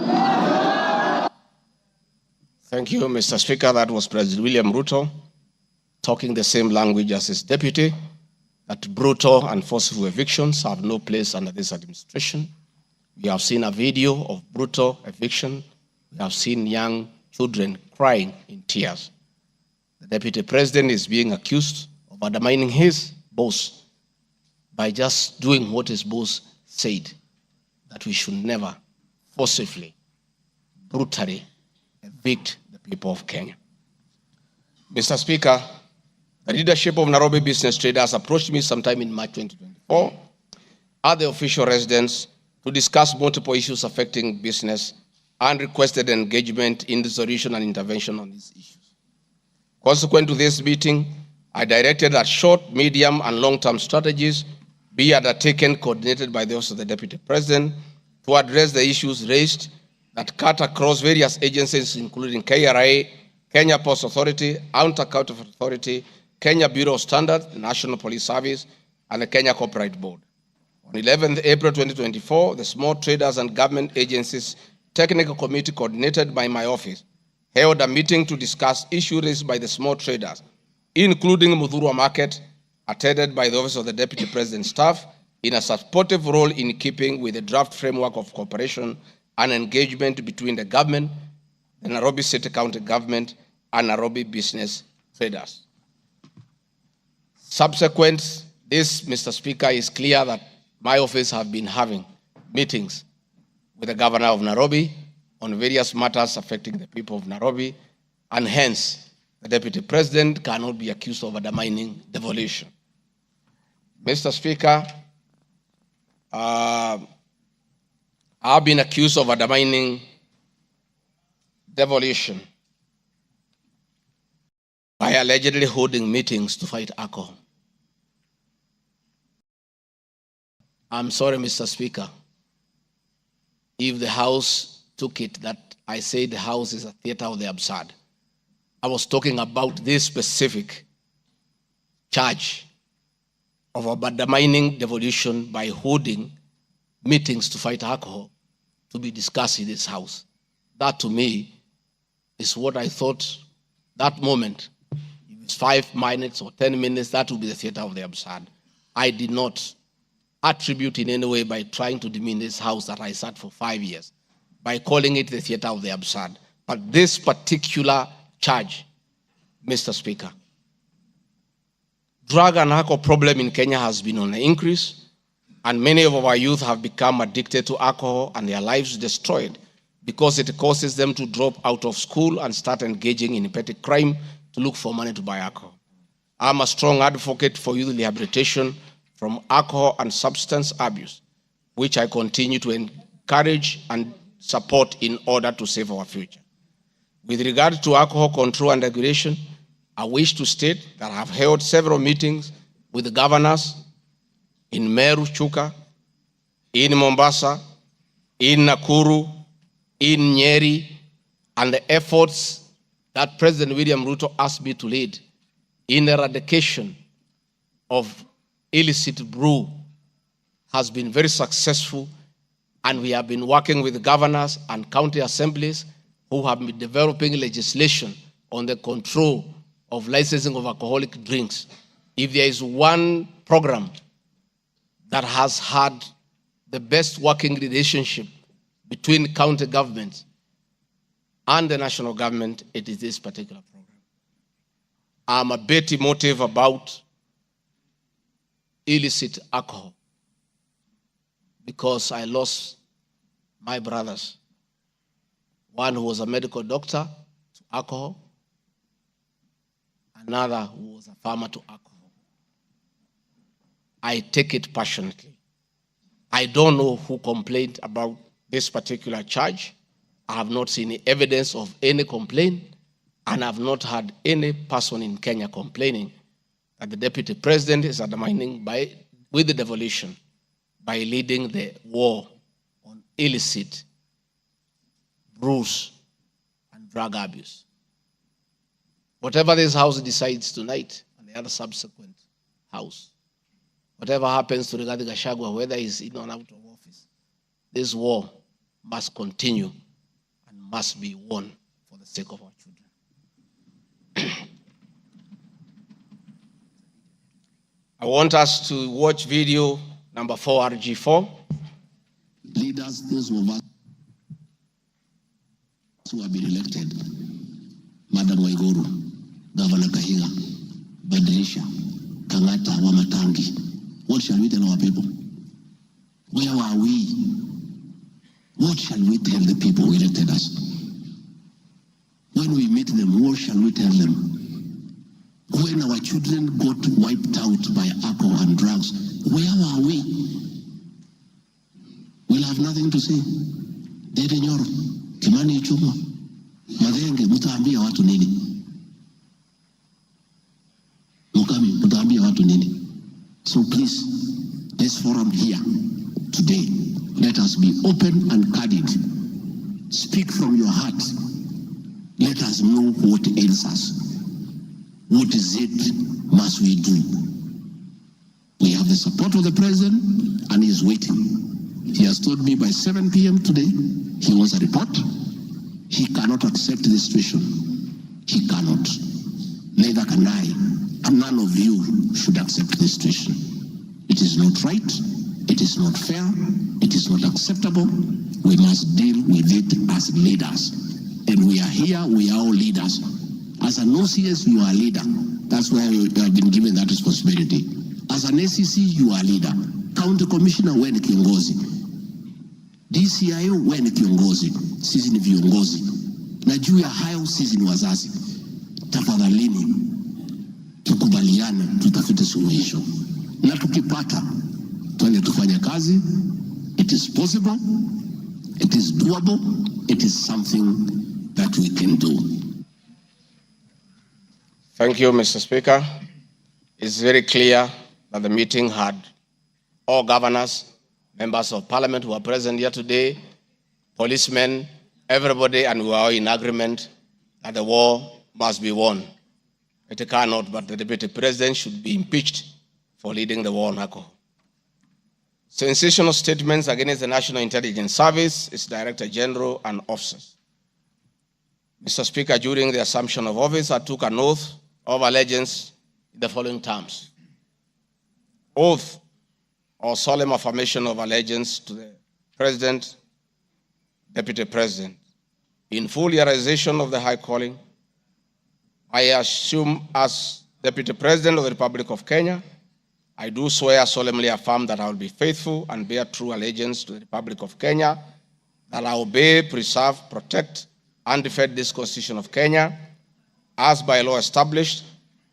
Thank you, Mr. Speaker. That was President William Ruto talking the same language as his deputy, that brutal and forceful evictions have no place under this administration. We have seen a video of brutal eviction. We have seen young children crying in tears. The deputy president is being accused of undermining his boss by just doing what his boss said, that we should never forcibly, brutally evict the people of Kenya. Mr. Speaker, the leadership of Nairobi business traders approached me sometime in March 2024 at the official residence to discuss multiple issues affecting business and requested engagement in the solution and intervention on these issues. Consequent to this meeting, I directed that short, medium, and long-term strategies be undertaken, coordinated by the Office of the Deputy President, to address the issues raised that cut across various agencies, including KRA, Kenya Post Authority, Anti-Counterfeit Authority, Kenya Bureau of Standards, the National Police Service, and the Kenya Copyright Board. On 11th April 2024, the Small Traders and Government Agencies Technical Committee, coordinated by my office, held a meeting to discuss issues raised by the small traders, including Muthurwa Market, attended by the Office of the Deputy President staff, in a supportive role in keeping with the draft framework of cooperation and engagement between the government, the Nairobi City County Government, and Nairobi business traders. Subsequent this, Mr. Speaker, is clear that my office have been having meetings with the governor of Nairobi on various matters affecting the people of Nairobi, and hence the deputy president cannot be accused of undermining devolution. Mr. Speaker, I've been accused of undermining devolution by allegedly holding meetings to fight alcohol. I'm sorry, Mr. Speaker, if the House took it that I say the House is a theater of the absurd. I was talking about this specific charge of undermining devolution by holding meetings to fight alcohol to be discussed in this House. That to me is what I thought that moment. If it's 5 minutes or 10 minutes, that would be the theater of the absurd. I did not attribute in any way by trying to demean this House that I sat for 5 years, by calling it the theater of the absurd. But this particular charge, Mr. Speaker, drug and alcohol problem in Kenya has been on the increase, and many of our youth have become addicted to alcohol and their lives destroyed because it causes them to drop out of school and start engaging in petty crime to look for money to buy alcohol. I'm a strong advocate for youth rehabilitation from alcohol and substance abuse, which I continue to encourage and support in order to save our future. With regard to alcohol control and regulation, I wish to state that I have held several meetings with the governors in Meru, Chuka, in Mombasa, in Nakuru, in Nyeri, and the efforts that President William Ruto asked me to lead in eradication of illicit brew has been very successful, and we have been working with the governors and county assemblies who have been developing legislation on the control of licensing of alcoholic drinks. If there is one program that has had the best working relationship between county governments and the national government, it is this particular program. I'm a bit emotive about illicit alcohol because I lost my brothers. One who was a medical doctor to alcohol, another who was a farmer to alcohol. I take it passionately. I don't know who complained about this particular charge. I have not seen any evidence of any complaint, and I have not had any person in Kenya complaining that the deputy president is undermining with the devolution by leading the war on illicit brews and drug abuse. Whatever this House decides tonight and the other subsequent House, whatever happens to Rigathi Gachagua, whether he's in or out of office, this war must continue and must be won for the sake of our children. I want us to watch video number 4, RG4. Leaders, those of us who have been elected, Madam Waiguru, Governor Kahiga, Badirisha, Kangata, Wamatangi, what shall we tell our people? Where are we? What shall we tell the people who elected us? When we meet them, what shall we tell them? When our children got wiped out by alcohol and drugs, where are we? We'll have nothing to say. Dede Nyoro, Kimani Ichung'wa, Madenge, mutaambia watu nini? Mukami, mutaambia watu nini? So please, this forum here today, let us be open and candid. Speak from your heart. Let us know what ails us. What is it must we do? We have the support of the president, and he is waiting. He has told me by 7 p.m. today, he wants a report. He cannot accept this situation. He cannot. Neither can I. And none of you should accept this situation. It is not right. It is not fair. It is not acceptable. We must deal with it as leaders. And we are here, we are all leaders. As an OCS, you are a leader. That's why you have been given that responsibility. As an ACC, you are a leader. County Commissioner, wewe ni kiongozi. DCIO, wewe ni kiongozi. Sisi ni viongozi. Na juu ya hayo, sisi ni wazazi. Tafadhalini, tukubaliane, tutafute suluhisho. Na tukipata, tuende tufanye kazi. It is possible. It is doable. It is something that we can do. Thank you, Mr. Speaker. It's very clear that the meeting had all governors, members of parliament who are present here today, policemen, everybody, and we are all in agreement that the war must be won. It cannot, but the deputy president should be impeached for leading the war on alcohol. Sensational statements against the National Intelligence Service, its Director General, and officers. Mr. Speaker, during the assumption of office, I took an oath of allegiance in the following terms. Oath or solemn affirmation of allegiance to the President, Deputy President, In full realization of the high calling, I assume as Deputy President of the Republic of Kenya, I do swear solemnly affirm that I will be faithful and bear true allegiance to the Republic of Kenya, that I obey, preserve, protect, and defend this Constitution of Kenya, as by law established,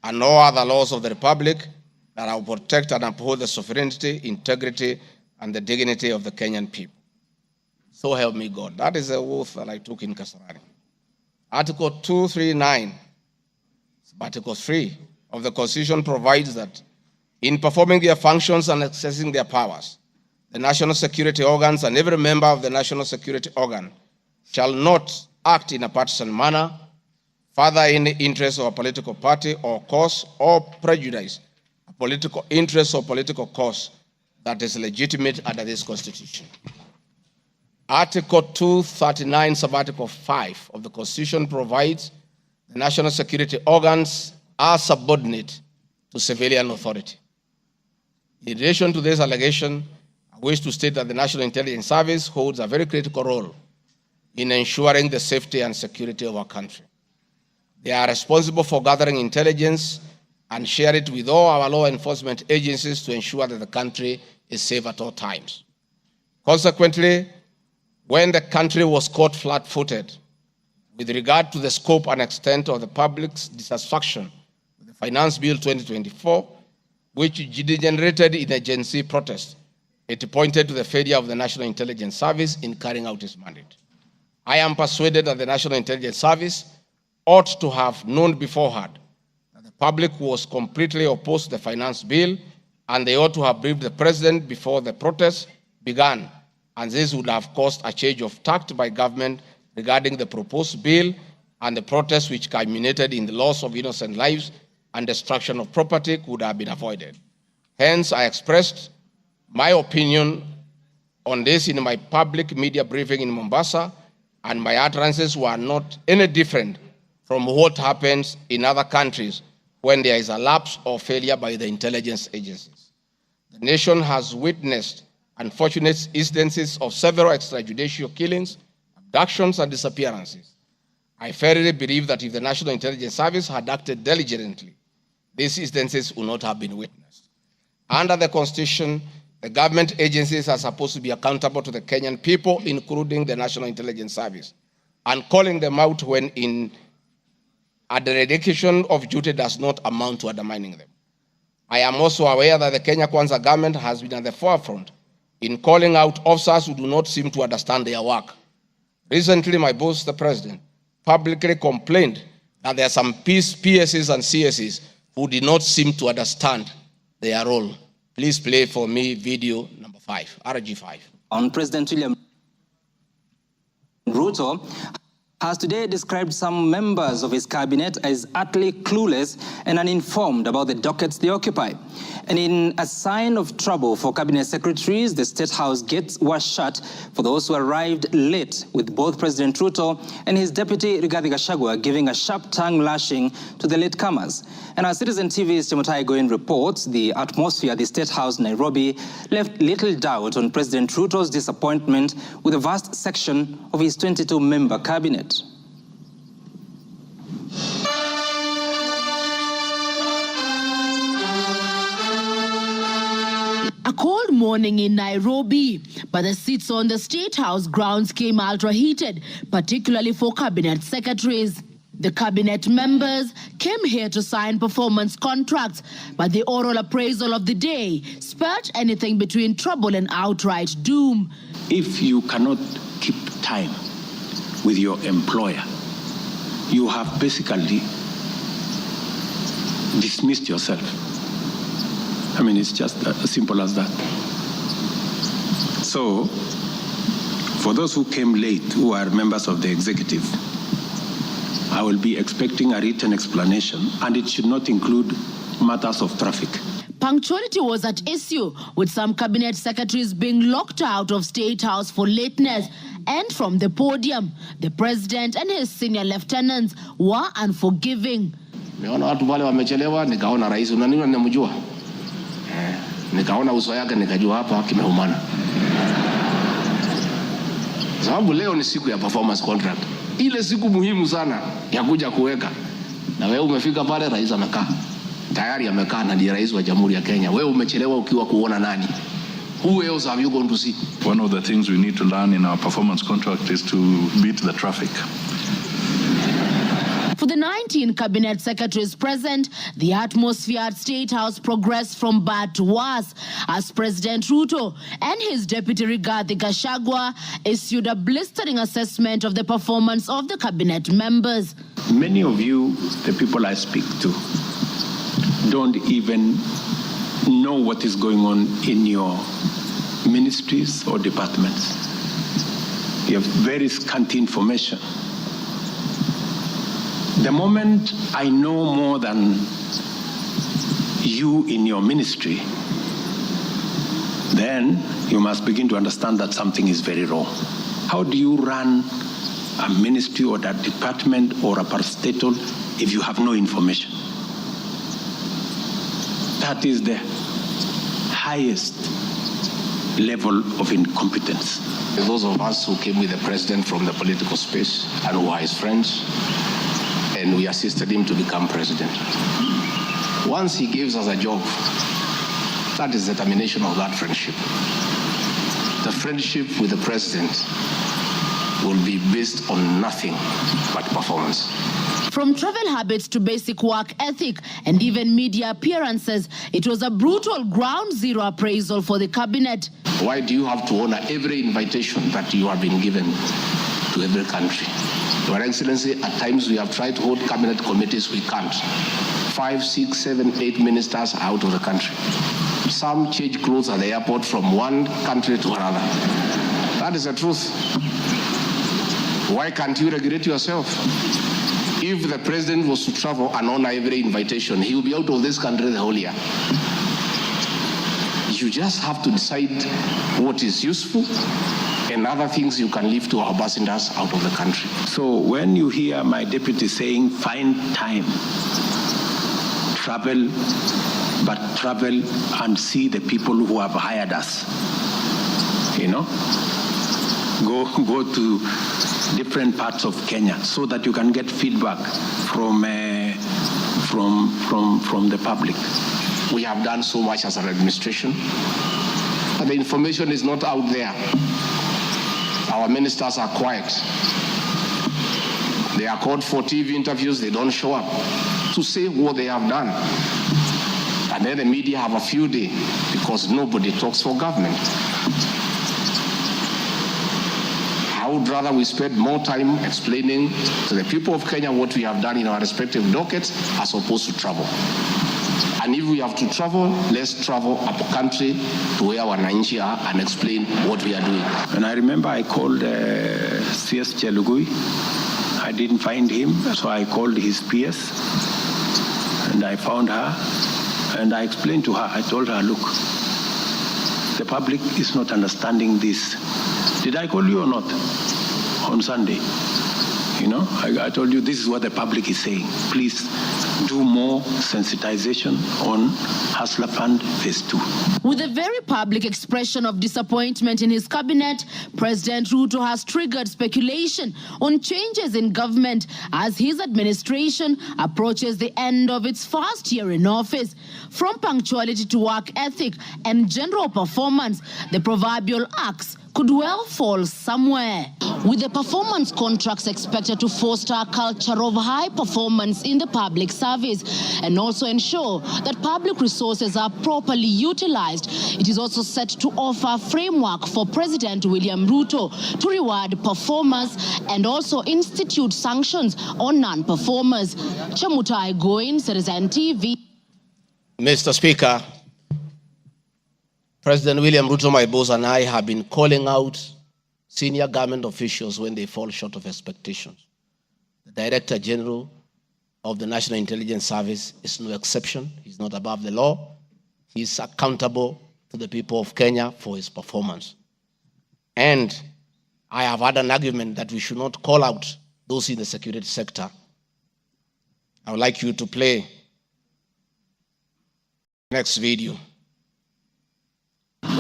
and all other laws of the Republic, that I will protect and uphold the sovereignty, integrity, and the dignity of the Kenyan people. So help me God. That is the oath that I took in Kasarani. Article 239, Article 3 of the Constitution provides that in performing their functions and accessing their powers, the national security organs and every member of the national security organ shall not act in a partisan manner, further in the interest of a political party or cause, or prejudice a political interest or political cause that is legitimate under this Constitution. Article 239, subarticle 5 of the Constitution provides the national security organs are subordinate to civilian authority. In relation to this allegation, I wish to state that the National Intelligence Service holds a very critical role in ensuring the safety and security of our country. They are responsible for gathering intelligence and share it with all our law enforcement agencies to ensure that the country is safe at all times. Consequently, when the country was caught flat-footed with regard to the scope and extent of the public's dissatisfaction with the Finance Bill 2024, which degenerated in a Gen Z protest, it pointed to the failure of the National Intelligence Service in carrying out its mandate. I am persuaded that the National Intelligence Service ought to have known beforehand that the public was completely opposed to the Finance Bill, and they ought to have briefed the President before the protest began, and this would have caused a change of tact by government regarding the proposed bill, and the protest which culminated in the loss of innocent lives and destruction of property could have been avoided. Hence, I expressed my opinion on this in my public media briefing in Mombasa, and my utterances were not any different from what happens in other countries when there is a lapse or failure by the intelligence agencies. The nation has witnessed unfortunate instances of several extrajudicial killings, abductions, and disappearances. I firmly believe that if the National Intelligence Service had acted diligently, these instances would not have been witnessed. Under the Constitution, the government agencies are supposed to be accountable to the Kenyan people, including the National Intelligence Service, and calling them out when a dereliction of duty does not amount to undermining them. I am also aware that the Kenya Kwanza government has been at the forefront in calling out officers who do not seem to understand their work. Recently, my boss, the President, publicly complained that there are some PSs and CSs who did not seem to understand their role. Please play for me video number 5, RG5. On President William Ruto has today described some members of his cabinet as utterly clueless and uninformed about the dockets they occupy. And in a sign of trouble for cabinet secretaries, the State House gates were shut for those who arrived late, with both President Ruto and his deputy Rigathi Gachagua giving a sharp tongue lashing to the latecomers. And our Citizen TV's Timotai Goin reports the atmosphere at the State House, Nairobi, left little doubt on President Ruto's disappointment with a vast section of his 22-member cabinet. A cold morning in Nairobi, but the seats on the State House grounds came ultra-heated, particularly for cabinet secretaries. The cabinet members came here to sign performance contracts, but the oral appraisal of the day spurred anything between trouble and outright doom. If you cannot keep time with your employer, you have basically dismissed yourself. I mean, it's just as simple as that. So, for those who came late, who are members of the executive, I will be expecting a written explanation, and it should not include matters of traffic. Punctuality was at issue, with some cabinet secretaries being locked out of State House for lateness. And from the podium, the president and his senior lieutenants were unforgiving. Niona watu wale wamechelewa, nikaona rais unaniona namjua. Nikaona uso yake nikajua hapa kimeumana. Sababu leo ni siku ya performance contract. Ile siku muhimu sana ya kuja kuweka, na wewe umefika pale, rais amekaa tayari, amekaa na ndiye rais wa Jamhuri ya Kenya. Wewe umechelewa ukiwa kuona nani? Who else have you gone to see? One of the things we need to learn in our performance contract is to beat the traffic. For the 19 cabinet secretaries present, the atmosphere at State House progressed from bad to worse as President Ruto and his deputy Rigathi Gachagua issued a blistering assessment of the performance of the cabinet members. Many of you, the people I speak to, don't even know what is going on in your ministries or departments. You have very scanty information. The moment I know more than you in your ministry, then you must begin to understand that something is very wrong. How do you run a ministry or that department or a parastatal if you have no information? That is the highest level of incompetence. Those of us who came with the president from the political space and who are his friends, and we assisted him to become president. Once he gives us a job, that is the termination of that friendship. The friendship with the president will be based on nothing but performance. From travel habits to basic work ethic and even media appearances, it was a brutal ground zero appraisal for the cabinet. Why do you have to honor every invitation that you have been given to every country? Your Excellency, at times we have tried to hold cabinet committees, we can't. 5, 6, 7, 8 ministers are out of the country. Some change clothes at the airport from one country to another. That is the truth. Why can't you regulate yourself? If the president was to travel and honor every invitation, he will be out of this country the whole year. You just have to decide what is useful and other things you can leave to our ambassadors out of the country. So when you hear my deputy saying, find time, travel, but travel and see the people who have hired us, you know, go to different parts of Kenya so that you can get feedback from the public. We have done so much as an administration, but the information is not out there. Our ministers are quiet. They are called for TV interviews, they don't show up to say what they have done. And then the media have a few days because nobody talks for government. I would rather we spend more time explaining to the people of Kenya what we have done in our respective dockets as opposed to travel. And if we have to travel, let's travel up country to where our wananchi are and explain what we are doing. And I remember I called CS Chelugui. I didn't find him, so I called his PS and I found her and I explained to her, I told her, look, the public is not understanding this. Did I call you or not on Sunday? You know, I told you this is what the public is saying. Please do more sensitization on Hustler Fund Phase 2. With a very public expression of disappointment in his cabinet, President Ruto has triggered speculation on changes in government as his administration approaches the end of its first year in office. From punctuality to work ethic and general performance, the proverbial axe could well fall somewhere. With the performance contracts expected to foster a culture of high performance in the public service and also ensure that public resources are properly utilized, it is also set to offer a framework for President William Ruto to reward performers and also institute sanctions on non-performers. Chamutai Goin, Citizen TV. Mr. Speaker, President William Ruto, my boss, and I have been calling out senior government officials when they fall short of expectations. The Director General of the National Intelligence Service is no exception. He's not above the law. He's accountable to the people of Kenya for his performance. And I have had an argument that we should not call out those in the security sector. I would like you to play next video.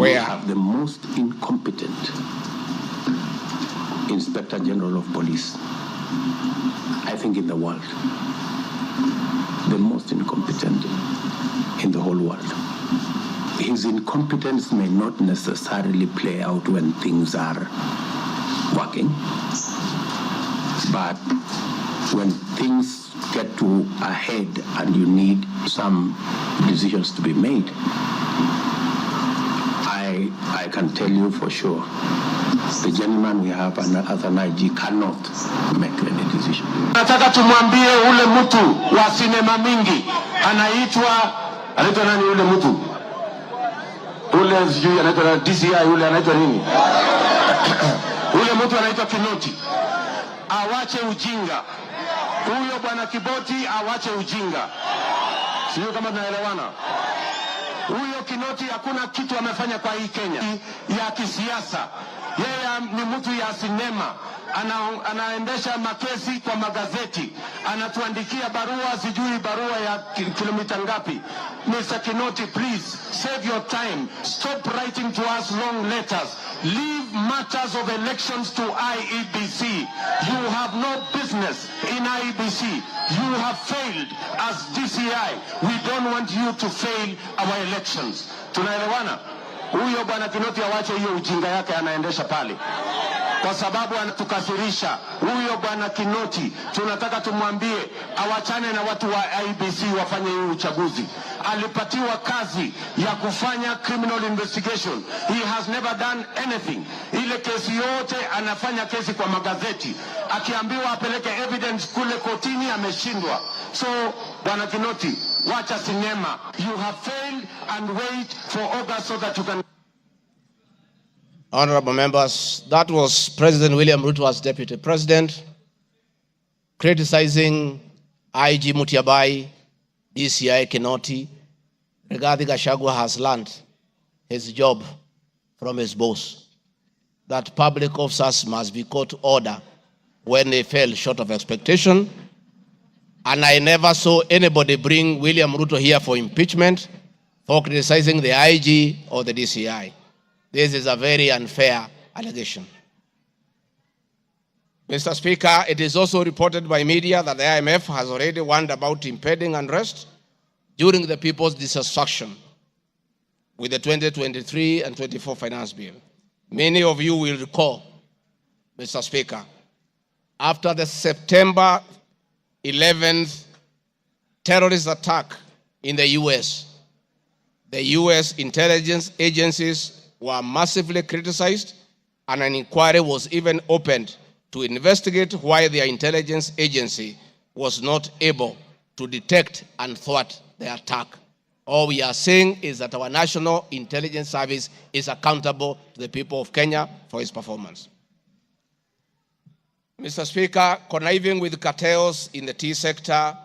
We have the most incompetent Inspector General of Police I think, in the world. The most incompetent in the whole world. His incompetence may not necessarily play out when things are working, but when things get to a head and you need some decisions to be made, I can tell you for sure, the gentleman we have as an IG cannot make any decision. Nataka tumwambie ule mtu wa sinema mingi anaitwa nani ule mtu? Ule sijui anaitwa DCI, ule anaitwa nini? Ule mtu anaitwa Kinoti. Awache ujinga. Huyo bwana Kiboti awache ujinga. Sio kama tunaelewana. Huyo Kinoti hakuna kitu amefanya kwa hii Kenya ya kisiasa. Yeye ni mtu ya sinema. Anaendesha makesi kwa magazeti. Anatuandikia barua, sijui barua ya kilomita ngapi. Mr. Kinoti, please save your time. Stop writing to us long letters. Leave matters of elections to IEBC. You have no business in IEBC. You have failed as DCI. We don't want you to fail our elections. Tunaelewana? Huyo bwana Kinoti awache hiyo ujinga yake anaendesha pale, kwa sababu anatukasirisha. Huyo bwana Kinoti tunataka tumwambie awachane na watu wa IEBC wafanye hiyo uchaguzi. Alipatiwa kazi ya kufanya criminal investigation. He has never done anything. Ile kesi yote anafanya kesi kwa magazeti. Akiambiwa apeleke evidence kule kotini ameshindwa. So bwana Kinoti, wacha sinema. You have failed and wait for August so that you can. Honorable members, that was President William Ruto as Deputy President criticizing IG Mutiabai, DCI Kinoti. Regarding Gachagua has learned his job from his boss, that public officers must be called to order when they fell short of expectation. And I never saw anybody bring William Ruto here for impeachment for criticizing the IG or the DCI. This is a very unfair allegation. Mr. Speaker, it is also reported by media that the IMF has already warned about impending unrest during the people's dissatisfaction with the 2023 and 24 finance bill. Many of you will recall, Mr. Speaker, after the September 11th terrorist attack in the US, the US intelligence agencies were massively criticized, and an inquiry was even opened to investigate why their intelligence agency was not able to detect and thwart the attack. All we are saying is that our National Intelligence Service is accountable to the people of Kenya for its performance. Mr. Speaker, conniving with cartels in the tea sector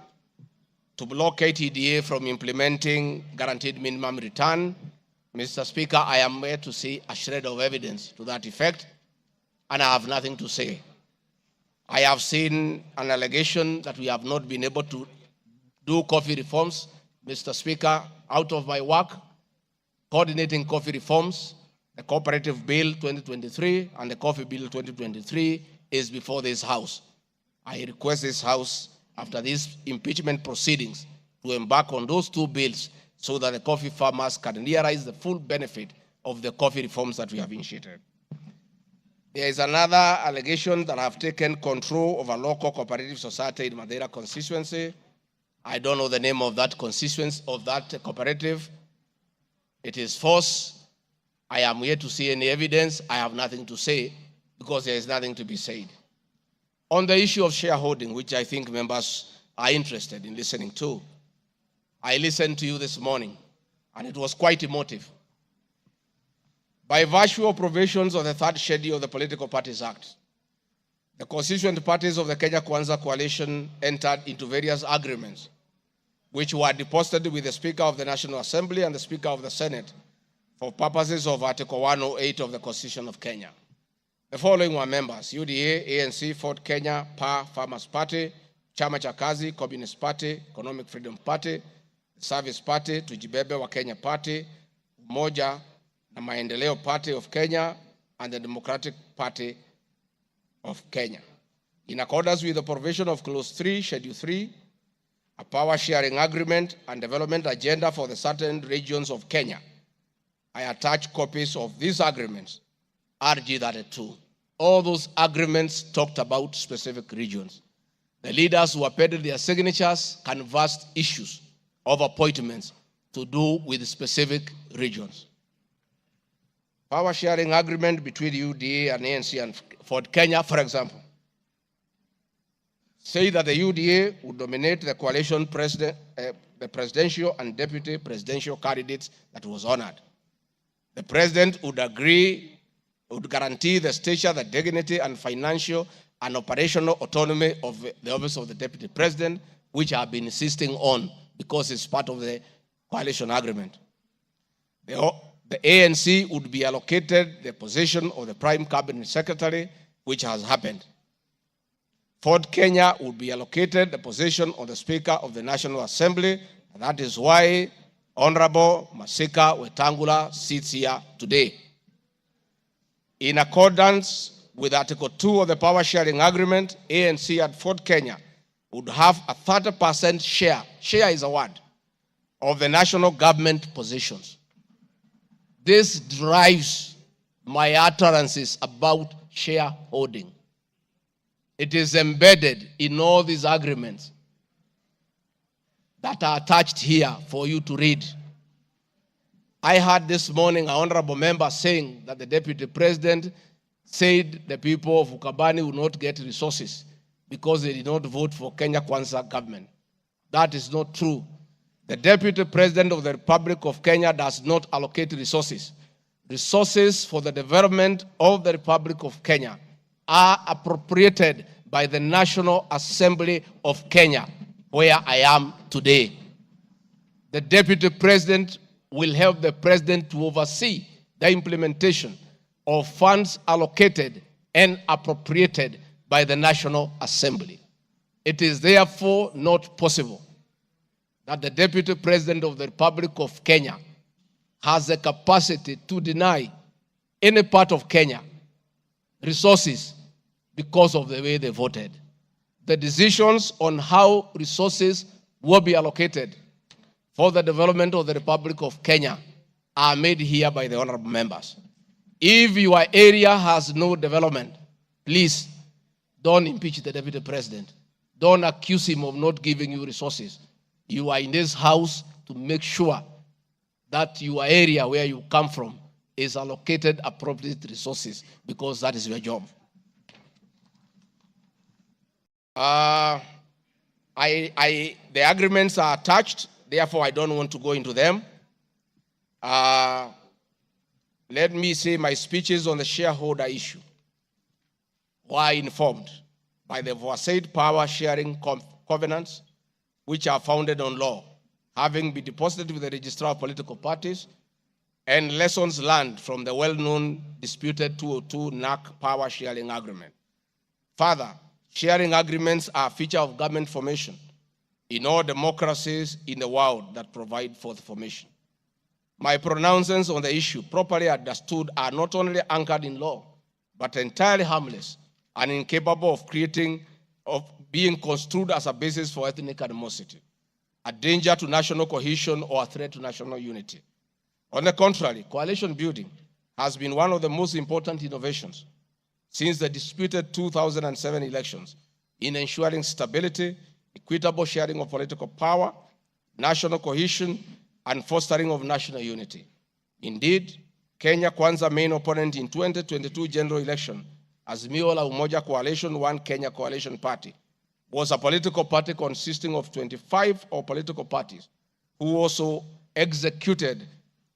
to block KTDA from implementing guaranteed minimum return, Mr. Speaker, I am here to see a shred of evidence to that effect, and I have nothing to say. I have seen an allegation that we have not been able to do coffee reforms. Mr. Speaker, out of my work, coordinating coffee reforms, the Cooperative Bill 2023 and the Coffee Bill 2023 is before this House. I request this House, after these impeachment proceedings, to embark on those two bills so that the coffee farmers can realize the full benefit of the coffee reforms that we have initiated. There is another allegation that I have taken control of a local cooperative society in Madeira constituency. I don't know the name of that constituency, of that cooperative. It is false. I am here to see any evidence. I have nothing to say because there is nothing to be said. On the issue of shareholding, which I think members are interested in listening to, I listened to you this morning, and it was quite emotive. By virtue of provisions of the third schedule of the Political Parties Act, the constituent parties of the Kenya Kwanza Coalition entered into various agreements, which were deposited with the Speaker of the National Assembly and the Speaker of the Senate for purposes of Article 108 of the Constitution of Kenya. The following were members: UDA, ANC, Ford Kenya, PA, Farmers Party, Chama cha Kazi, Communist Party, Economic Freedom Party, Service Party, Tujibebe wa Kenya Party, Umoja na Maendeleo Party of Kenya, and the Democratic Party of Kenya. In accordance with the provision of Clause 3, Schedule 3, a power sharing agreement and development agenda for the certain regions of Kenya, I attach copies of these agreements, RG32. All those agreements talked about specific regions. The leaders who appended their signatures canvassed issues of appointments to do with specific regions. Power sharing agreement between UDA and ANC and Ford Kenya, for example, say that the UDA would nominate the coalition president, the presidential and deputy presidential candidates that was honored. The president would guarantee the stature, the dignity, and financial and operational autonomy of the office of the deputy president, which I have been insisting on because it's part of the coalition agreement. The ANC would be allocated the position of the prime cabinet secretary, which has happened. Ford Kenya would be allocated the position of the Speaker of the National Assembly, and that is why Honorable Masika Wetangula sits here today. In accordance with Article 2 of the Power Sharing Agreement, ANC at Ford Kenya would have a 30% share is a word, of the national government positions. This drives my utterances about shareholding. It is embedded in all these agreements that are attached here for you to read. I heard this morning an honorable member saying that the deputy president said the people of Ukabani will not get resources because they did not vote for Kenya Kwanza government. That is not true. The deputy president of the Republic of Kenya does not allocate resources. Resources for the development of the Republic of Kenya are appropriated by the National Assembly of Kenya, where I am today. The deputy president will help the president to oversee the implementation of funds allocated and appropriated by the National Assembly. It is therefore not possible that the deputy president of the Republic of Kenya has the capacity to deny any part of Kenya resources because of the way they voted. The decisions on how resources will be allocated for the development of the Republic of Kenya are made here by the honorable members. If your area has no development, please don't impeach the deputy president. Don't accuse him of not giving you resources. You are in this house to make sure that your area where you come from is allocated appropriate resources, because that is your job. The agreements are attached, therefore I don't want to go into them. Let me say my speeches on the shareholder issue were informed by the aforesaid power sharing covenants, which are founded on law, having been deposited with the registrar of political parties, and lessons learned from the well-known disputed 202 NAC power sharing agreement. Further, sharing agreements are a feature of government formation in all democracies in the world that provide for the formation. My pronouncements on the issue, properly understood, are not only anchored in law, but entirely harmless and incapable of being construed as a basis for ethnic animosity, a danger to national cohesion, or a threat to national unity. On the contrary, coalition building has been one of the most important innovations since the disputed 2007 elections in ensuring stability, equitable sharing of political power, national cohesion, and fostering of national unity. Indeed, Kenya Kwanza main opponent in 2022 general election, Azimio la Umoja Coalition, One Kenya Coalition Party, was a political party consisting of 25 political parties who also executed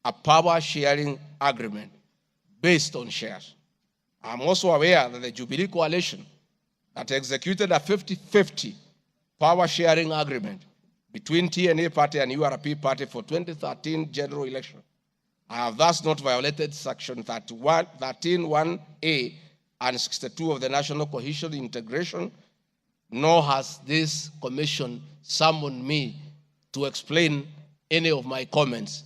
a power-sharing agreement based on shares. I'm also aware that the Jubilee Coalition that executed a 50-50 power-sharing agreement between TNA Party and URP Party for 2013 general election. I have thus not violated Section 13(1)(a) and 62 of the National Cohesion Integration, nor has this commission summoned me to explain any of my comments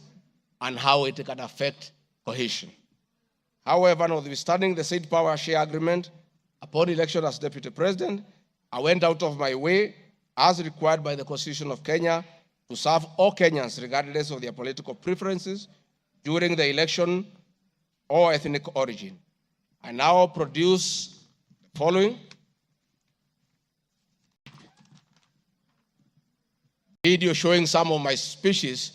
and how it can affect cohesion. However, notwithstanding the said power share agreement, upon election as deputy president, I went out of my way, as required by the Constitution of Kenya, to serve all Kenyans, regardless of their political preferences, during the election or ethnic origin. I now produce the following video showing some of my speeches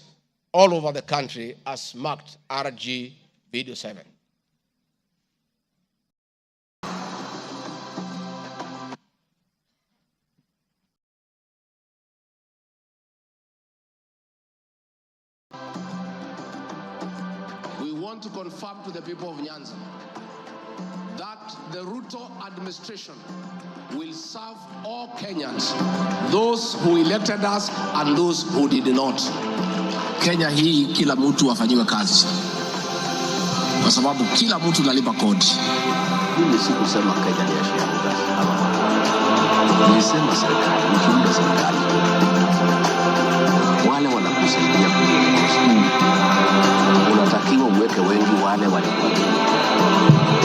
all over the country as marked RG Video 7. We want to confirm to the people of Nyanza that the Ruto administration will serve all Kenyans, those who elected us and those who did not. Kenya hii kila mtu afanyiwe kazi, kwa sababu kila mtu nalipa kodi. Mimi sikusema Kenya ni ya shauri ama nilisema serikali, nikiunda serikali wale wanakusaidia kuongoza, unatakiwa uweke wengi wale walikuwa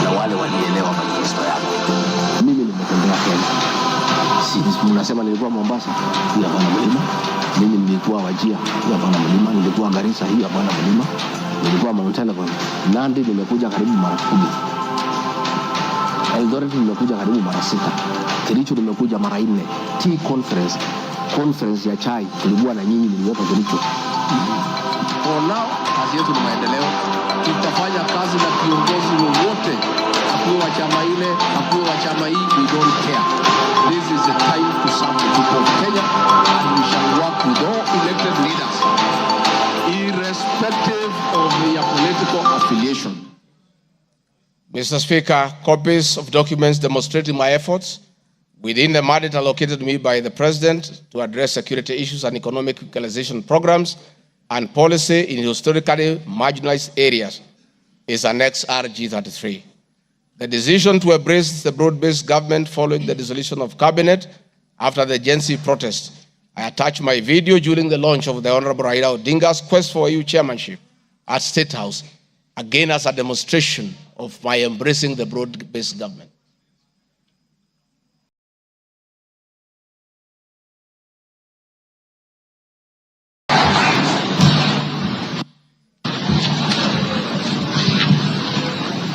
na wale walielewa manifesto yako. Mimi nimetembea Kenya. Si mnasema nilikuwa Mombasa, hii hapana mlima. Mimi nilikuwa Wajir, hii hapana mlima. Nilikuwa Garissa, hii hapana mlima. Nilikuwa Mount Elgon. Nandi nimekuja karibu mara 10. Eldoret nimekuja karibu mara 6. Kericho nimekuja mara 4. Tea conference ya chai tulikuwa na nyinyi, niliweka Kericho. For now, kazi yetu ni maendeleo. Tutafanya kazi na kiongozi wowote, akuwe wa chama ile, akuwe wa chama hii, we don't care. This is the time to serve the people of Kenya, and we shall work with all elected leaders, irrespective of their political affiliation. Mr. Speaker, copies of documents demonstrating my efforts within the mandate allocated me by the President to address security issues and economic equalization programs and policy in historically marginalized areas is Annex RG33. The decision to embrace the broad-based government following the dissolution of cabinet after the Gen Z protest. I attached my video during the launch of the Honorable Raila Odinga's quest for EU chairmanship at State House, again as a demonstration of my embracing the broad-based government.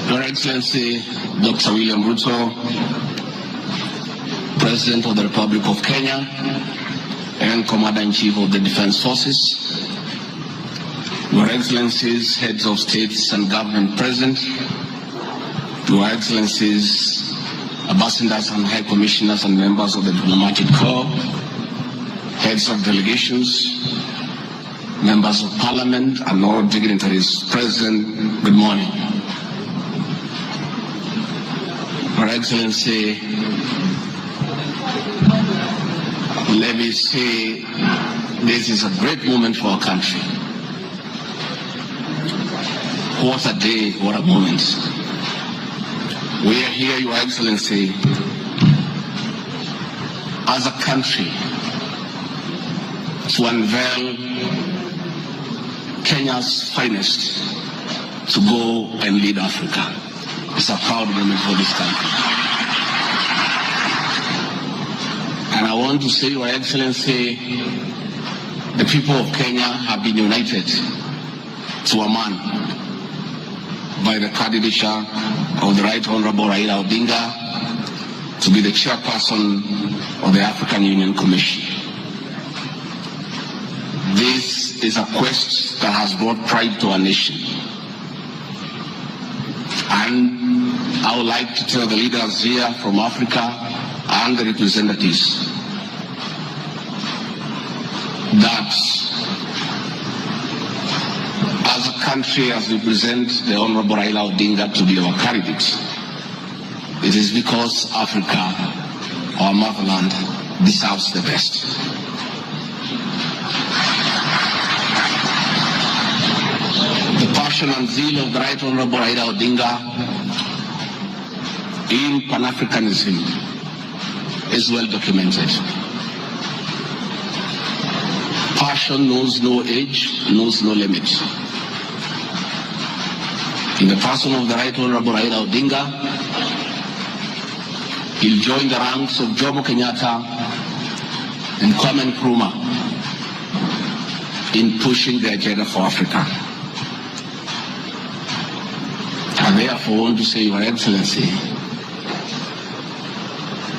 Your Excellency, Dr. William Ruto, President of the Republic of Kenya and Commander-in-Chief of the Defense Forces, Your Excellencies, Heads of States and Government present, Your Excellencies, Ambassadors and High Commissioners and members of the Diplomatic Corps, Heads of Delegations, Members of Parliament and all dignitaries present, good morning. Your Excellency, let me say this is a great moment for our country. What a day, what a moment. We are here, Your Excellency, as a country to unveil Kenya's finest to go and lead Africa. It's a proud moment for this country. And I want to say, Your Excellency, the people of Kenya have been united to a man by the candidature of the Right Honorable Raila Odinga to be the chairperson of the African Union Commission. This is a quest that has brought pride to our nation. And I would like to tell the leaders here from Africa and the representatives that as a country, as we present the Honorable Raila Odinga to be our candidate, it is because Africa, our motherland, deserves the best. The passion and zeal of the Right Honorable Raila Odinga in Pan-Africanism is well documented. Passion knows no age, knows no limit. In the person of the Right Honorable Raila Odinga, He'll join the ranks of Jomo Kenyatta and Kwame Nkrumah in pushing the agenda for Africa. I therefore want to say, Your Excellency,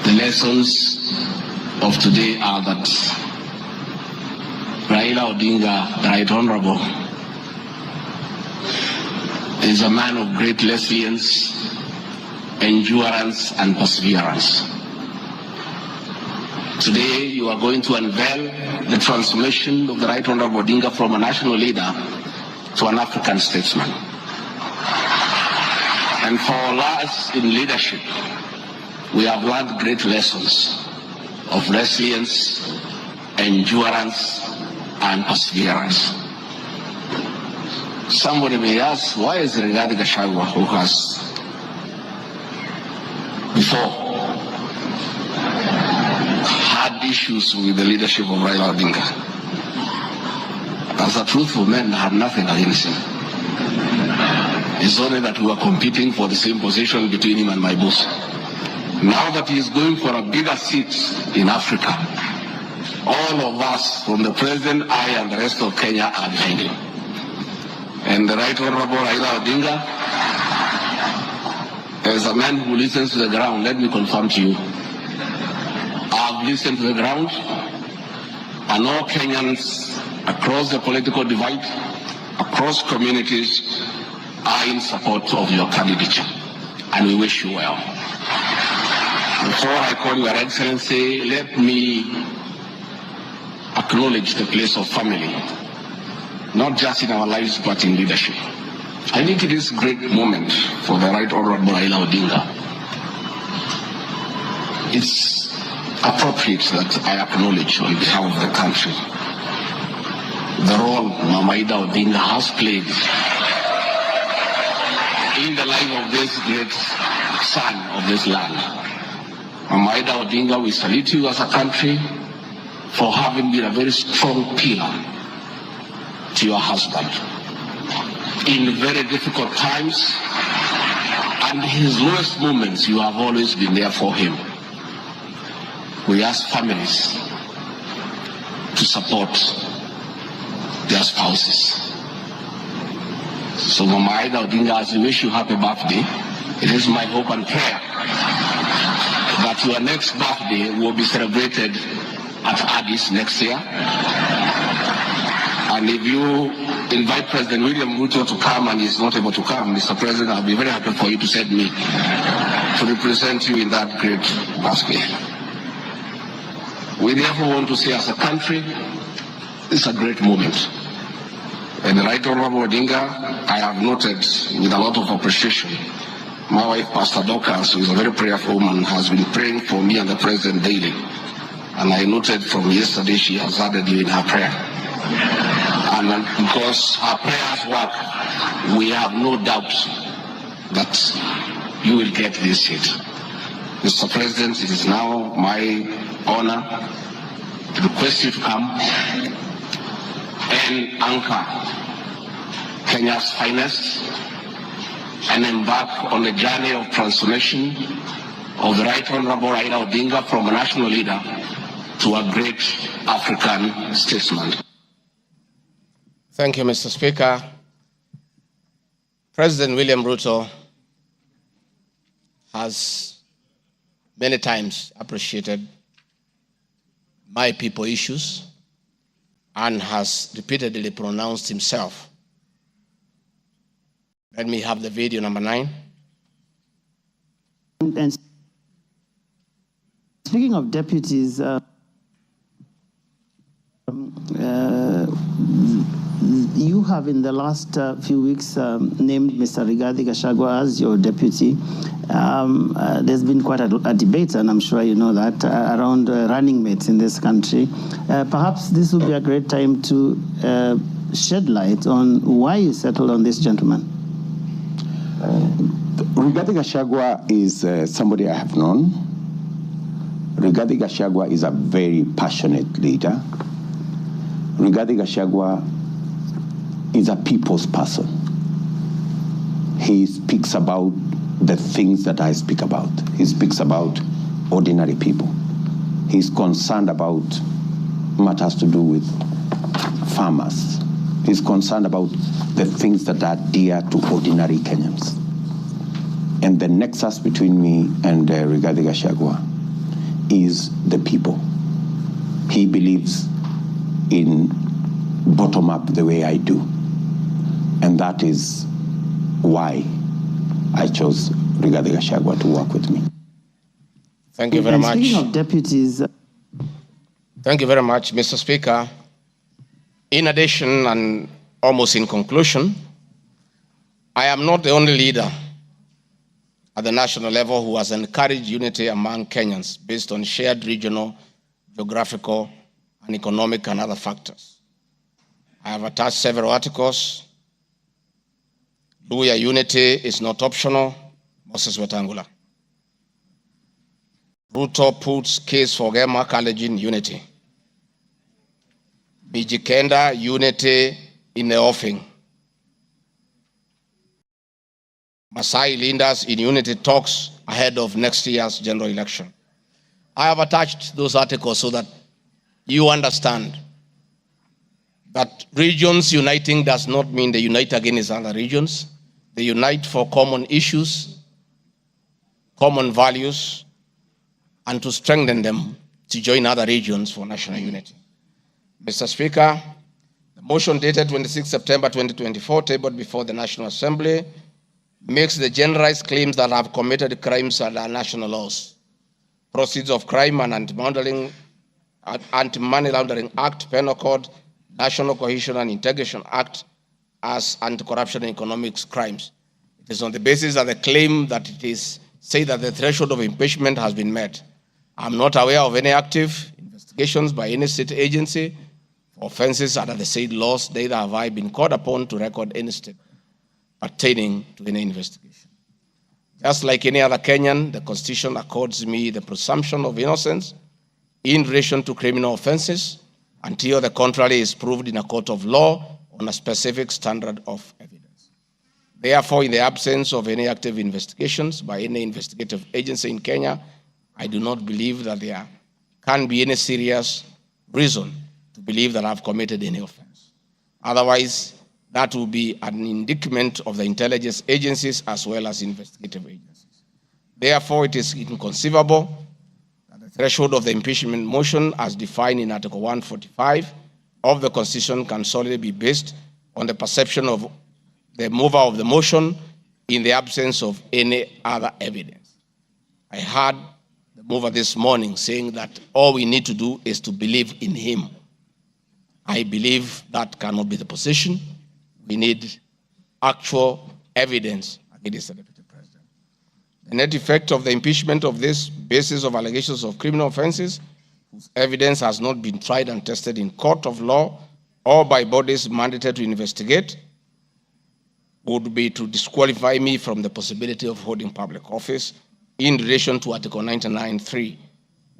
the lessons of today are that Raila Odinga, the Right Honorable, is a man of great resilience, endurance, and perseverance. Today, you are going to unveil the transformation of the Right Honorable Odinga from a national leader to an African statesman. And for us in leadership, we have learned great lessons of resilience, endurance, and perseverance. Somebody may ask, why is Rigathi Gachagua, who has before had issues with the leadership of Raila Odinga, as a truthful man, I had nothing against him. It's only that we were competing for the same position between him and my boss. Now that he is going for a bigger seat in Africa, all of us, from the president, I, and the rest of Kenya, are behind him. And the Right Honorable Raila Odinga, as a man who listens to the ground, let me confirm to you, I've listened to the ground, and all Kenyans across the political divide, across communities, are in support of your candidature, and we wish you well. Before I call Your Excellency, let me acknowledge the place of family, not just in our lives, but in leadership. I think it is a great moment for the Right Honorable Raila Odinga. It's appropriate that I acknowledge on behalf of the country the role Mama Ida Odinga has played in the life of this great son of this land. Mama Ida Odinga, we salute you as a country for having been a very strong pillar to your husband in very difficult times, and his lowest moments, you have always been there for him. We ask families to support their spouses. So Mama Ida Odinga, as we wish you happy birthday, it is my hope and prayer that your next birthday will be celebrated at Addis next year. And if you invite President William Ruto to come and he's not able to come, Mr. President, I'll be very happy for you to send me to represent you in that great birthday. We therefore want to say, as a country, it's a great moment. And the Right Honorable Odinga, I have noted with a lot of appreciation, my wife, Pastor Dorcas, who is a very prayerful woman, has been praying for me and the President daily. And I noted from yesterday she has added you in her prayer. And because her prayers work, we have no doubt that you will get this seat. Mr. President, it is now my honor to request you to come and anchor Kenya's finest and embark on a journey of transformation of the Right Honorable Raila Odinga from a national leader to a great African statesman. Thank you, Mr. Speaker. President William Ruto has many times appreciated my people issues and has repeatedly pronounced himself. Let me have the video number 9. And speaking of deputies, you have in the last few weeks named Mr. Rigathi Gachagua as your deputy. There's been quite a debate, and I'm sure you know that, around running mates in this country. Perhaps this would be a great time to shed light on why you settled on this gentleman. Rigathi Gachagua is somebody I have known. Rigathi Gachagua is a very passionate leader. Rigathi Gachagua is a people's person. He speaks about the things that I speak about. He speaks about ordinary people. He's concerned about matters to do with farmers. He's concerned about the things that are dear to ordinary Kenyans. And the nexus between me and Rigathi Gachagua is the people. He believes in bottom-up the way I do. And that is why I chose Rigathi Gachagua to work with me. Thank you very much. Speaking of deputies... Thank you very much, Mr. Speaker. In addition, and almost in conclusion, I am not the only leader at the national level who has encouraged unity among Kenyans based on shared regional, geographical, and economic and other factors. I have attached several articles. Luya unity is not optional, Moses Wetangula. Ruto puts case for Gema College in unity. Mijikenda unity in the offing. Masai leaders in unity talks ahead of next year's general election. I have attached those articles so that you understand that regions uniting does not mean they unite against other regions. They unite for common issues, common values, and to strengthen them to join other regions for national unity. Mr. Speaker, the motion dated 26 September 2024, tabled before the National Assembly, makes the generalized claims that have committed crimes under national laws, Proceeds of Crime and Anti-Money Laundering Act, Penal Code, National Cohesion and Integration Act as anti-corruption and economic crimes. It is on the basis of the claim that it is say that the threshold of impeachment has been met. I'm not aware of any active investigations by any state agency for offenses under the said laws, neither have I been called upon to record any step pertaining to any investigation. Just like any other Kenyan, the Constitution accords me the presumption of innocence in relation to criminal offenses until the contrary is proved in a court of law on a specific standard of evidence. Therefore, in the absence of any active investigations by any investigative agency in Kenya, I do not believe that there can be any serious reason to believe that I've committed any offense. Otherwise, that will be an indictment of the intelligence agencies as well as investigative agencies. Therefore, it is inconceivable that the threshold of the impeachment motion as defined in Article 145 of the Constitution can solely be based on the perception of the mover of the motion in the absence of any other evidence. I heard the mover this morning saying that all we need to do is to believe in him. I believe that cannot be the position. We need actual evidence against the Deputy President. The net effect of the impeachment of this basis of allegations of criminal offenses, whose evidence has not been tried and tested in court of law or by bodies mandated to investigate, would be to disqualify me from the possibility of holding public office in relation to Article 99(3)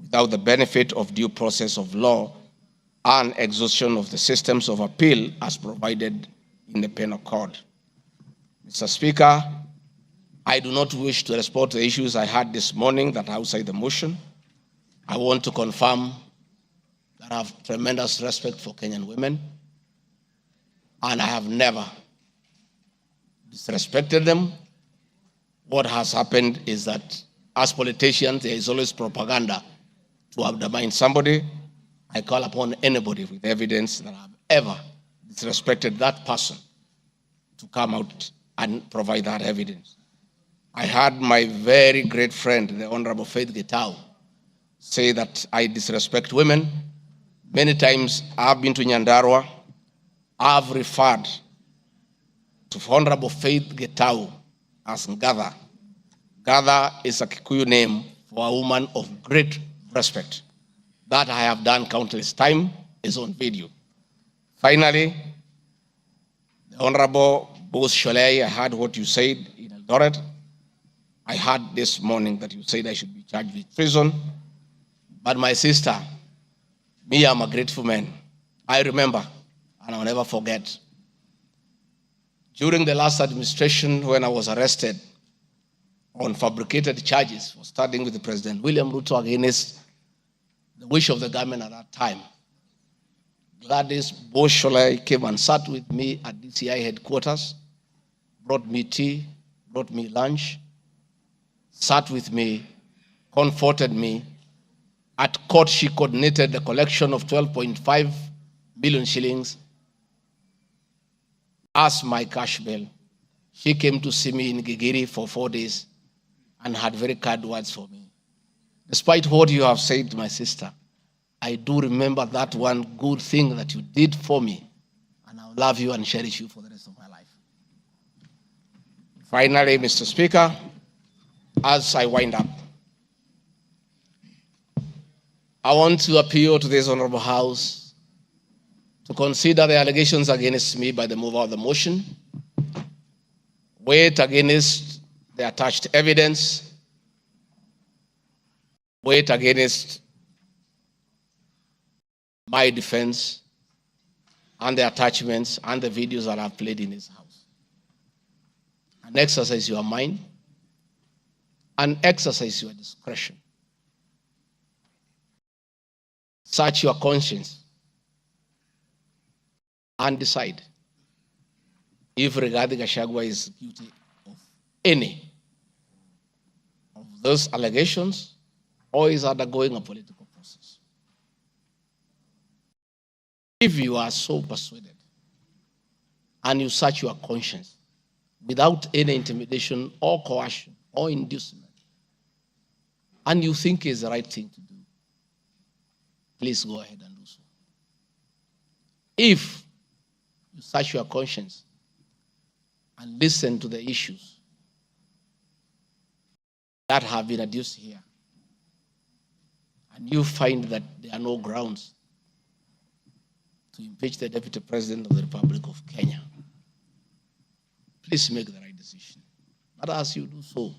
without the benefit of due process of law and exhaustion of the systems of appeal as provided in the Penal Code. Mr. Speaker, I do not wish to respond to the issues I had this morning that are outside the motion. I want to confirm that I have tremendous respect for Kenyan women, and I have never disrespected them. What has happened is that as politicians, there is always propaganda to undermine somebody. I call upon anybody with evidence that I have ever disrespected that person to come out and provide that evidence. I had my very great friend, the Honorable Faith Gitau, say that I disrespect women. Many times I've been to Nyandarua, I've referred to Honorable Faith Gitau as Ngatha. Ngatha is a Kikuyu name for a woman of great respect. That I have done countless times, is on video. Finally, the Honorable Bose Sholei, I heard what you said in Eldoret. I heard this morning that you said I should be charged with treason. But my sister, me, I'm a grateful man. I remember, and I'll never forget, during the last administration when I was arrested on fabricated charges for starting with President William Ruto against the wish of the government at that time. Gladys Bosholai came and sat with me at DCI headquarters, brought me tea, brought me lunch, sat with me, comforted me. At court, she coordinated the collection of 12.5 million shillings as my cash bail. She came to see me in Gigiri for 4 days and had very kind words for me. Despite what you have said, my sister, I do remember that one good thing that you did for me, and I'll love you and cherish you for the rest of my life. Finally, Mr. Speaker, as I wind up, I want to appeal to this Honorable House to consider the allegations against me by the mover of the motion, weigh it against the attached evidence, weigh it against my defense and the attachments and the videos that I've played in this house. And exercise your mind and exercise your discretion. Search your conscience and decide if Rigathi Gachagua is guilty of any of those allegations or is undergoing a political process. If you are so persuaded and you search your conscience without any intimidation or coercion or inducement, and you think it's the right thing to do, please go ahead and do so. If you search your conscience and listen to the issues that have been adduced here, and you find that there are no grounds to impeach the Deputy President of the Republic of Kenya, please make the right decision. But as you do so,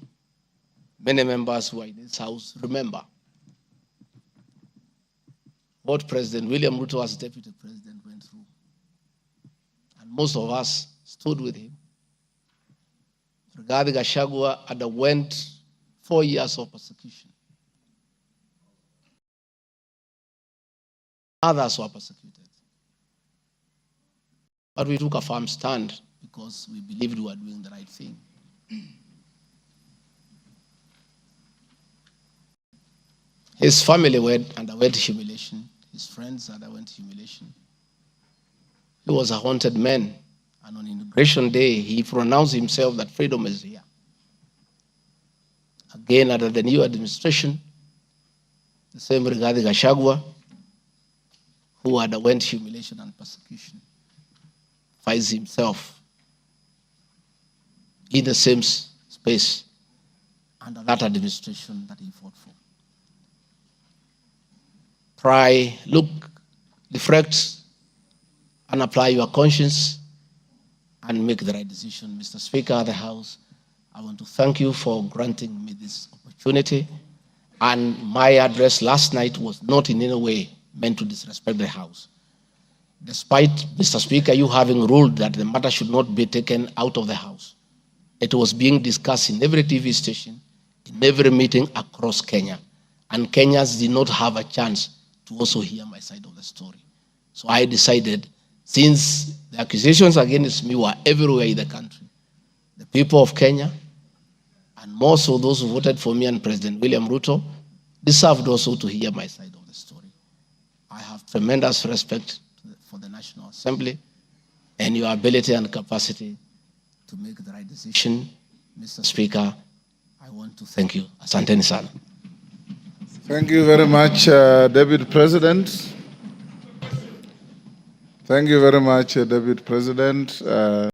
many members who are in this house remember what President William Ruto as Deputy President went through. And most of us stood with him. Rigathi Gachagua underwent 4 years of persecution. Others were persecuted. But we took a firm stand because we believed we were doing the right thing. His family underwent humiliation. His friends underwent humiliation. He was a haunted man. And on Inauguration Day, he pronounced himself that freedom is here. Again, under the new administration, the same Rigathi Gachagua, who underwent humiliation and persecution, finds himself in the same space under that administration that he fought for. Try, look, reflect, and apply your conscience and make the right decision. Mr. Speaker of the House, I want to thank you for granting me this opportunity. And my address last night was not in any way meant to disrespect the House. Despite, Mr. Speaker, you having ruled that the matter should not be taken out of the House, it was being discussed in every TV station, in every meeting across Kenya. And Kenyans did not have a chance to also hear my side of the story. So I decided, since the accusations against me were everywhere in the country, the people of Kenya, and more so those who voted for me and President William Ruto, deserved also to hear my side of the story. I have tremendous respect for the National Assembly and your ability and capacity to make the right decision. Mr. Speaker, I want to thank you. Asanteni sana. Thank you very much, Deputy President. Thank you very much, Deputy President.